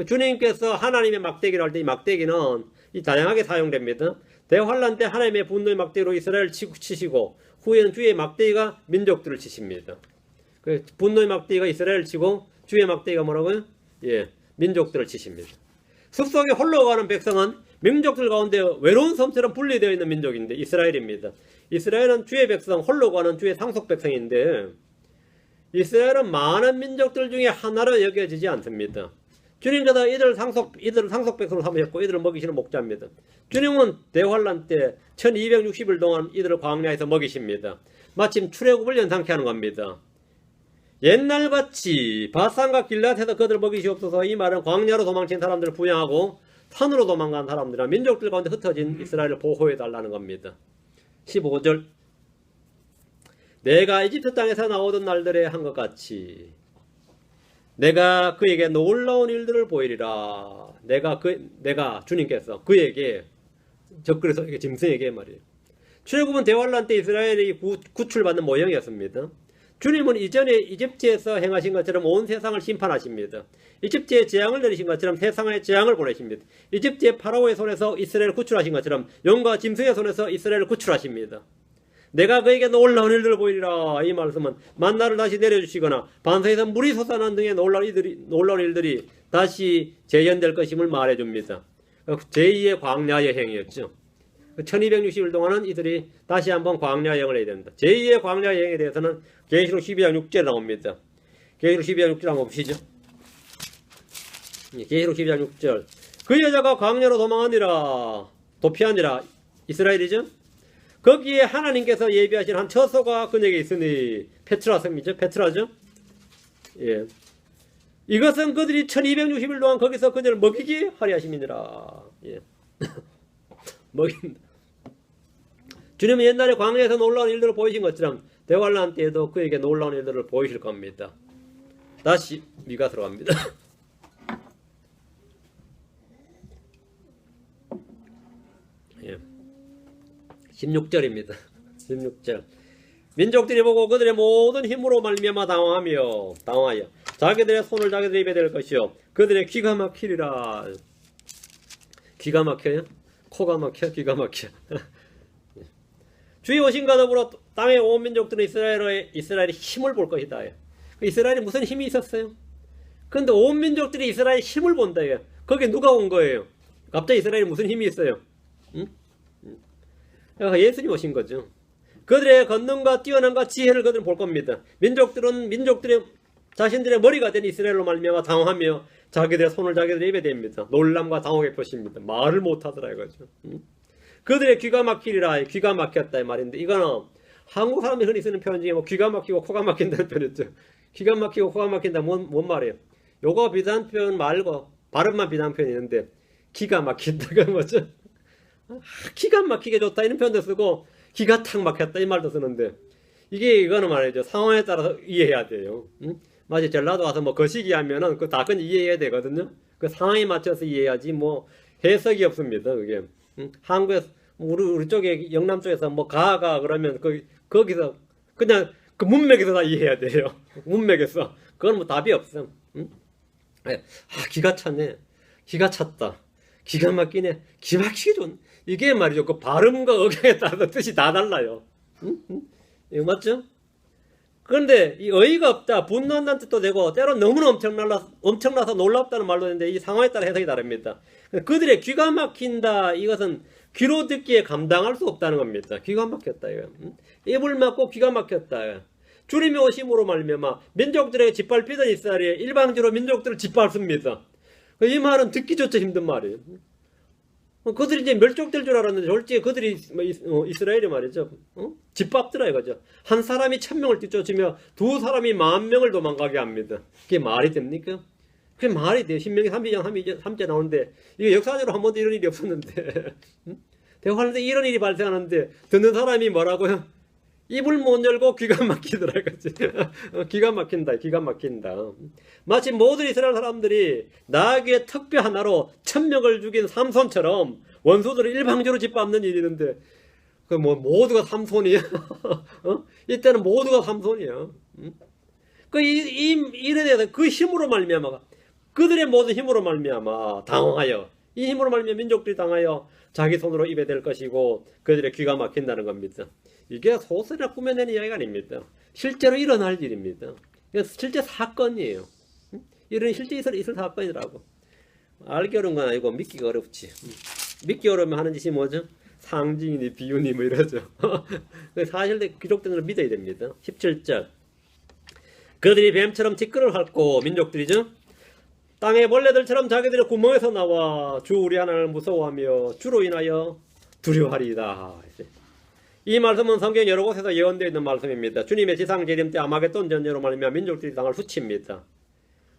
주님께서 하나님의 막대기를 할 때 이 막대기는 다양하게 사용됩니다. 대환란 때 하나님의 분노의 막대기로 이스라엘을 치시고 후에는 주의 막대기가 민족들을 치십니다. 분노의 막대기가 이스라엘을 치고 주의 막대기가 뭐라고요? 예, 민족들을 치십니다. 숲속에 홀로 가는 백성은 민족들 가운데 외로운 섬처럼 분리되어 있는 민족인데 이스라엘입니다. 이스라엘은 주의 백성, 홀로 가는 주의 상속 백성인데 이스라엘은 많은 민족들 중에 하나로 여겨지지 않습니다. 주님께서 이들을 상속 백성으로 삼으셨고 이들을 먹이시는 목자입니다. 주님은 대환란 때 1260일 동안 이들을 광야에서 먹이십니다. 마침 출애굽을 연상케 하는 겁니다. 옛날같이 바산과 길앗에서 그들을 먹이시옵소서. 이 말은 광야로 도망친 사람들을 부양하고 산으로 도망간 사람들이나 민족들 가운데 흩어진 이스라엘을 보호해달라는 겁니다. 15절 내가 이집트 땅에서 나오던 날들에 한 것 같이 내가 그에게 놀라운 일들을 보이리라. 내가 주님께서 그에게 적그리스도 짐승에게 말이에요. 출애굽은 대환란 때 이스라엘이 구출받는 모형이었습니다. 주님은 이전에 이집트에서 행하신 것처럼 온 세상을 심판하십니다. 이집트에 재앙을 내리신 것처럼 세상에 재앙을 보내십니다. 이집트의 파라오의 손에서 이스라엘을 구출하신 것처럼 용과 짐승의 손에서 이스라엘을 구출하십니다. 내가 그에게 놀라운 일들을 보이리라. 이 말씀은 만나를 다시 내려주시거나 반석에서 물이 솟아난 등의 놀라운 일들이 다시 재현될 것임을 말해줍니다. 제2의 광야 여행이었죠. 1260일 동안은 이들이 다시 한번 광야 여행을 해야 됩니다. 제2의 광야 여행에 대해서는 계시록 12장 6절에 나옵니다. 계시록 12장 6절 한번 보시죠. 계시록 12장 6절 그 여자가 광야로 도망하니라. 도피하니라. 이스라엘이죠. 거기에 하나님께서 예비하신 한 처소가 그에게 있으니 페트라 섬이죠. 페트라죠. 예. 이것은 그들이 1260일 동안 거기서 그들을 먹이기 하려 하심이니라. 예. 먹인다. 주님은 옛날에 광야에서 놀라운 일들을 보이신 것처럼 대환란 때에도 그에게 놀라운 일들을 보이실 겁니다. 다시 미가 들어갑니다. 예. 16절입니다. 16절 민족들이 보고 그들의 모든 힘으로 말미암아 당하여 자기들의 손을 자기들의 입에 댈 것이요 그들의 귀가 막히리라. 귀가 막혀요? 코가 막혀? 귀가 막혀. 주의 오신과 더불어 땅의 온 민족들은 이스라엘의 힘을 볼 것이다. 이스라엘이 무슨 힘이 있었어요? 그런데 온 민족들이 이스라엘의 힘을 본다. 거기 누가 온 거예요? 갑자기 이스라엘이 무슨 힘이 있어요? 응? 예수님 오신 거죠. 그들의 권능과 뛰어남과 지혜를 그들은 볼 겁니다. 민족들의 자신들의 머리가 된 이스라엘로 말미암아 당하며 자기들의 손을 자기들의 입에 댑니다. 놀람과 당혹의 표시입니다. 말을 못하더라 이거죠. 그들의 귀가 막히리라. 귀가 막혔다 이 말인데 이거는 한국 사람들이 흔히 쓰는 표현 중에 뭐 귀가 막히고 코가 막힌다는 표현이죠. 귀가 막히고 코가 막힌다 뭔 말이에요? 요거 비단 표현 말고 발음만 비단 표현이 있는데 기가 막힌다가 뭐죠? 기가 막히게 좋다 이런 표현도 쓰고 기가 탁 막혔다 이 말도 쓰는데 이거는 말이죠. 상황에 따라서 이해해야 돼요. 마치 전라도 와서 뭐 거시기 하면은 그 다 그냥 이해해야 되거든요. 그 상황에 맞춰서 이해해야지 뭐 해석이 없습니다. 그게 한국에서 우리 쪽에 영남 쪽에서 뭐 가가 그러면 거기서 그냥 그 문맥에서 다 이해해야 돼요. 문맥에서 그건 뭐 답이 없어. 기가 찼네. 기가 찼다. 기가 막히네. 기가 막히게 좋네. 이게 말이죠. 그 발음과 억양에 따라서 뜻이 다 달라요. 이거 맞죠? 그런데 이 어이가 없다, 분노한다는 뜻도 되고 때로는 너무나 엄청나서 놀랍다는 말도 되는데 이 상황에 따라 해석이 다릅니다. 그들의 귀가 막힌다, 이것은 귀로 듣기에 감당할 수 없다는 겁니다. 귀가 막혔다, 이거. 입을 막고 귀가 막혔다. 주님의 오심으로 말미암아 민족들에게 짓밟히던 이스라엘이 일방적으로 민족들을 짓밟습니다. 이 말은 듣기조차 힘든 말이에요. 그들이 이제 멸족될 줄 알았는데 솔직히 그들이 이스라엘이 말이죠, 짓밟더라 이거죠. 한 사람이 1000명을 뒤쫓으며 두 사람이 10,000명을 도망가게 합니다. 그게 말이 됩니까? 그게 말이 돼요. 신명기 32장 3절 나오는데 이게 역사적으로 한 번도 이런 일이 없었는데 대화하는데 이런 일이 발생하는데 듣는 사람이 뭐라고요? 입을 못 열고 귀가 막히더라 이거지. 기가 막힌다, 기가 막힌다. 마치 모든 이스라엘 사람들이 나에게 특별 하나로 1000명을 죽인 삼손처럼 원수들을 일방적으로 짓밟는 일이 있는데 그 모두가 삼손이야. 이때는 모두가 삼손이야. 그 일에 대해서 그 힘으로 말미암아, 그들의 모든 힘으로 말미암아 당황하여, 이 힘으로 말미암아 민족들이 당하여 자기 손으로 입에 댈 것이고 그들의 귀가 막힌다는 겁니다. 이게 소설이나 꾸며내는 이야기가 아닙니다. 실제로 일어날 일입니다. 실제 사건이에요. 이런 실제 있을 사건이라고. 알기 어려운 건 아니고 믿기가 어렵지. 믿기 어려우면 하는 짓이 뭐죠? 상징이니 비유니 뭐 이러죠. 사실 기록된 걸 믿어야 됩니다. 17절. 그들이 뱀처럼 티끌을 핥고, 민족들이죠, 땅의 벌레들처럼 자기들의 구멍에서 나와 주 우리 하나님을 무서워하며 주로 인하여 두려워하리이다. 이 말씀은 성경 여러 곳에서 예언되어 있는 말씀입니다. 주님의 지상 재림 때 아마겟돈 전쟁으로 말미암아 민족들이 땅을 훔칩니다.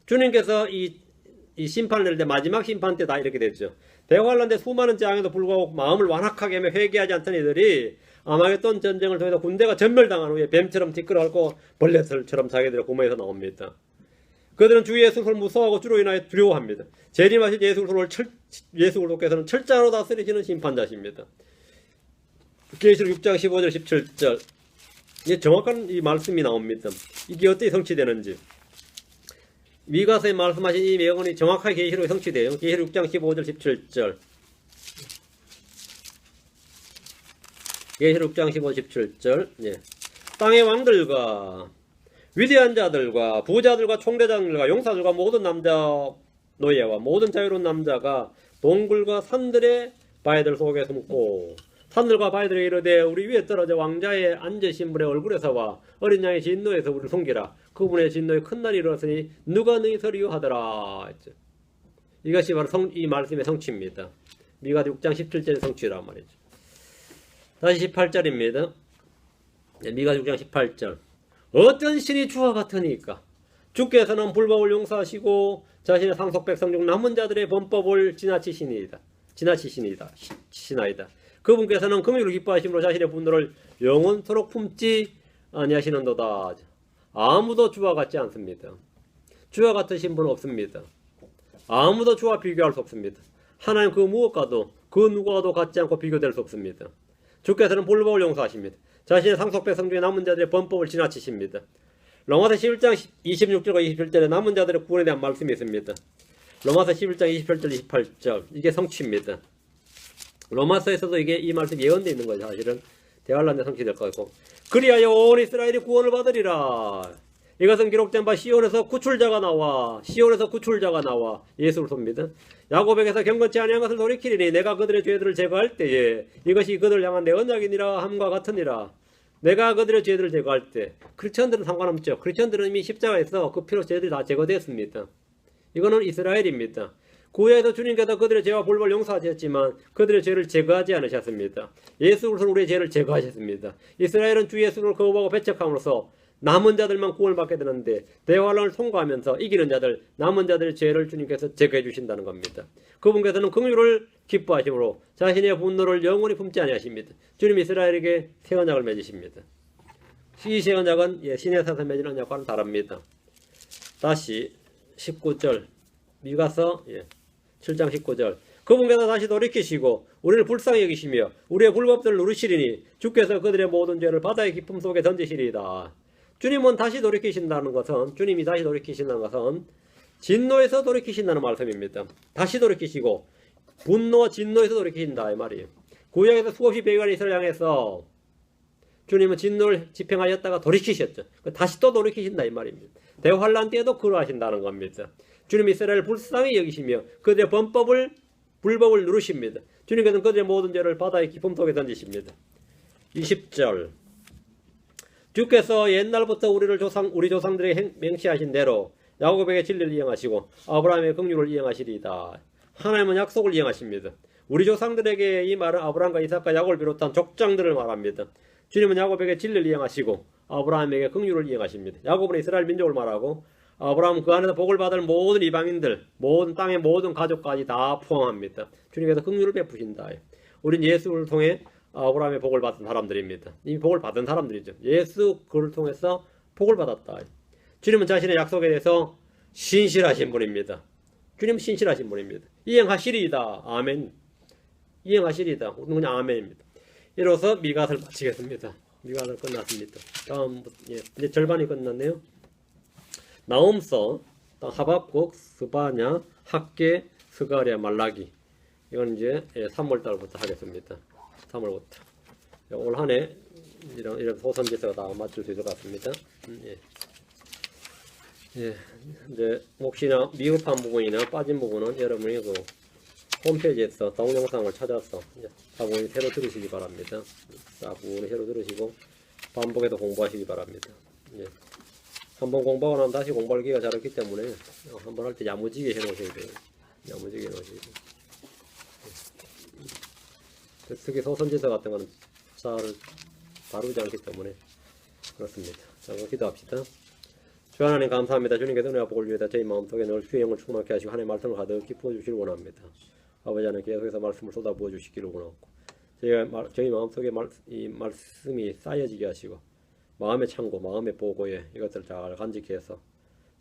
주님께서 이 심판을 낼 때, 마지막 심판 때 다 이렇게 됐죠. 대관란대 수많은 재앙에도 불구하고 마음을 완악하게 하며 회개하지 않던 이들이 아마겟돈 전쟁을 통해서 군대가 전멸당한 후에 뱀처럼 티끌을 앓고 벌레들처럼 자기들의 구멍에서 나옵니다. 그들은 주 예수를 무서워하고 주로 인하여 두려워합니다. 재림하실 예수 그리스도께서는 철장으로 다스리시는 심판자십니다. 계시록 6장 15절 17절, 이게 정확한 이 말씀이 나옵니다. 이게 어떻게 성취되는지. 미가서에 말씀하신 이 예언이 정확하게 계시록에 성취돼요. 계시록 6장 15절 17절. 계시록 6장 15절 17절. 예. 땅의 왕들과 위대한 자들과 부자들과 총대장들과 용사들과 모든 남자 노예와 모든 자유로운 남자가 동굴과 산들의 바위들 속에 숨고 산들과 바위들에 이르되 우리 위에 떨어져 왕자의 앉으신 분의 얼굴에서와 어린 양의 진노에서 우리를 숨기라. 그분의 진노에 큰 날이 일어났으니 누가 너희 서리요 하더라. 이것이 바로 이 말씀의 성취입니다. 미가 6장 17절의 성취란 말이죠. 다시 18절입니다. 미가 6장 18절. 어떤 신이 주와 같으니까 주께서는 불법을 용서하시고 자신의 상속 백성 중 남은 자들의 범법을 지나치시나이다. 그분께서는 긍휼을 기뻐하심으로 자신의 분노를 영원토록 품지 아니하시는도다. 아무도 주와 같지 않습니다. 주와 같으신 분은 없습니다. 아무도 주와 비교할 수 없습니다. 하나님 그 무엇과도 그 누구와도 같지 않고 비교될 수 없습니다. 주께서는 불법을 용서하십니다. 자신의 상속 백성 중에 남은 자들의 범법을 지나치십니다. 로마서 11장 26절과 27절에 남은 자들의 구원에 대한 말씀이 있습니다. 로마서 11장 28절 28절, 이게 성취입니다. 로마서에서도 이 말씀이 예언되어 있는 거죠. 사실은 대환란에 성취될 거고, 그리하여 온 이스라엘이 구원을 받으리라. 이것은 기록된 바 시온에서 구출자가 나와 예수를 섭니다. 야곱에게서 경건치 아니한 것을 돌이키리니 내가 그들의 죄들을 제거할 때에 이것이 그들을 향한 내 언약이니라 함과 같으니라. 내가 그들의 죄들을 제거할 때. 크리스천들은 상관없죠. 크리스천들은 이미 십자가에서 그 피로 죄들이 다 제거됐습니다. 이거는 이스라엘입니다. 구약에서 주님께서 그들의 죄와 불법을 용서하셨지만 그들의 죄를 제거하지 않으셨습니다. 예수 그리스도로 우리의 죄를 제거하셨습니다. 이스라엘은 주 예수를 거부하고 배척함으로써 남은 자들만 구원을 받게 되는데 대환란을 통과하면서 이기는 자들, 남은 자들의 죄를 주님께서 제거해 주신다는 겁니다. 그분께서는 긍휼을 기뻐하심으로 자신의 분노를 영원히 품지 아니하십니다. 주님 이스라엘에게 새 언약을 맺으십니다. 이 새 언약은 신의 사서 맺은 언약과는 다릅니다. 다시 19절 미가서 7장 19절. 그분께서 다시 돌이키시고 우리를 불쌍히 여기시며 우리의 불법들을 누르시리니 주께서 그들의 모든 죄를 바다의 깊음 속에 던지시리이다. 주님은 다시 돌이키신다는 것은, 주님이 다시 돌이키신다는 것은 진노에서 돌이키신다는 말씀입니다. 다시 돌이키시고 분노와 진노에서 돌이키신다 이 말이에요. 구약에서 수없이 배교한 이스라엘 향해서 주님은 진노를 집행하였다가 돌이키셨죠. 다시 또 돌이키신다 이 말입니다. 대환란 때에도 그러하신다는 겁니다. 주님이 이스라엘을 불쌍히 여기시며 그들의 불법을 누르십니다. 주님께서는 그들의 모든 죄를 바다의 깊음 속에 던지십니다. 20절 주께서 옛날부터 우리 조상들에게 맹시하신 대로 야곱에게 진리를 이행하시고 아브라함의 긍휼을 이행하시리이다. 하나님은 약속을 이행하십니다. 우리 조상들에게 이 말은 아브라함과 이삭과 야곱을 비롯한 족장들을 말합니다. 주님은 야곱에게 진리를 이행하시고 아브라함에게 긍휼을 이행하십니다. 야곱은 이스라엘 민족을 말하고 아브라함은 그 안에서 복을 받을 모든 이방인들, 모든 땅의 모든 가족까지 다 포함합니다. 주님께서 긍휼을 베푸신다. 우린 예수를 통해 아브라함의 복을 받은 사람들입니다. 이미 복을 받은 사람들이죠. 예수 그를 통해서 복을 받았다. 주님은 자신의 약속에 대해서 신실하신 분입니다. 주님은 신실하신 분입니다. 이행하시리이다. 아멘. 이행하시리이다. 그냥 아멘입니다. 이로써 미가를 마치겠습니다. 미가를 끝났습니다. 다음 이제 절반이 끝났네요. 나홈서, 하박국, 스바냐, 학계, 스가랴, 말라기. 이건 이제 3월달부터 하겠습니다. 3월부터. 올 한해 이런 소선지서가 다 맞출 수 있을 것 같습니다. 이제 혹시나 미흡한 부분이나 빠진 부분은 여러분이 그 홈페이지에서 동영상을 찾아서 차분히 새로 들으시기 바랍니다. 차분히 새로 들으시고 반복해서 공부하시기 바랍니다. 한번 공부하고 나면 다시 공부할 기회가 잘 없기 때문에 한번 할 때 야무지게 해놓으셔야 돼요. 야무지게 해놓으셔야 돼요. 특히 소선지서 같은 거는 잘 다루지 않기 때문에 그렇습니다. 자, 기도합시다. 주 하나님 감사합니다. 주님께서 은혜와 복을 위해 저희 마음속에 늘 주의 영을 충만케 하시고 하나님의 말씀을 가득 깊어 주시길 원합니다. 아버지 하나님 계속해서 말씀을 쏟아부어 주시기를 원하고 저희 마음속에 이 말씀이 쌓여지게 하시고 마음의 창고, 마음의 보고에 이것들을 잘 간직히 해서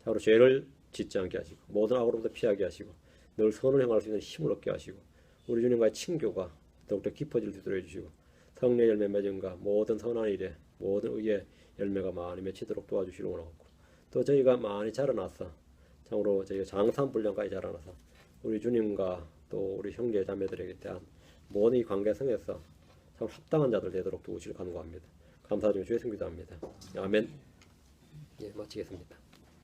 자로 죄를 짓지 않게 하시고 모든 악으로부터 피하게 하시고 늘 선을 행할 수 있는 힘을 얻게 하시고 우리 주님과의 친교가 더욱더 깊어질 수 있도록 해주시고 성령의 열매 맺음과 모든 선한 일에 모든 의의 열매가 많이 맺히도록 도와주시길 원하고 또 저희가 많이 자라나서 참으로 저희가 장산불량까지 자라나서 우리 주님과 또 우리 형제 자매들에게 대한 모든 이 관계성에서 참 합당한 자들 되도록 도우시길 간구합니다. 감사드리며 주의 성기도합니다. 아멘. 마치겠습니다.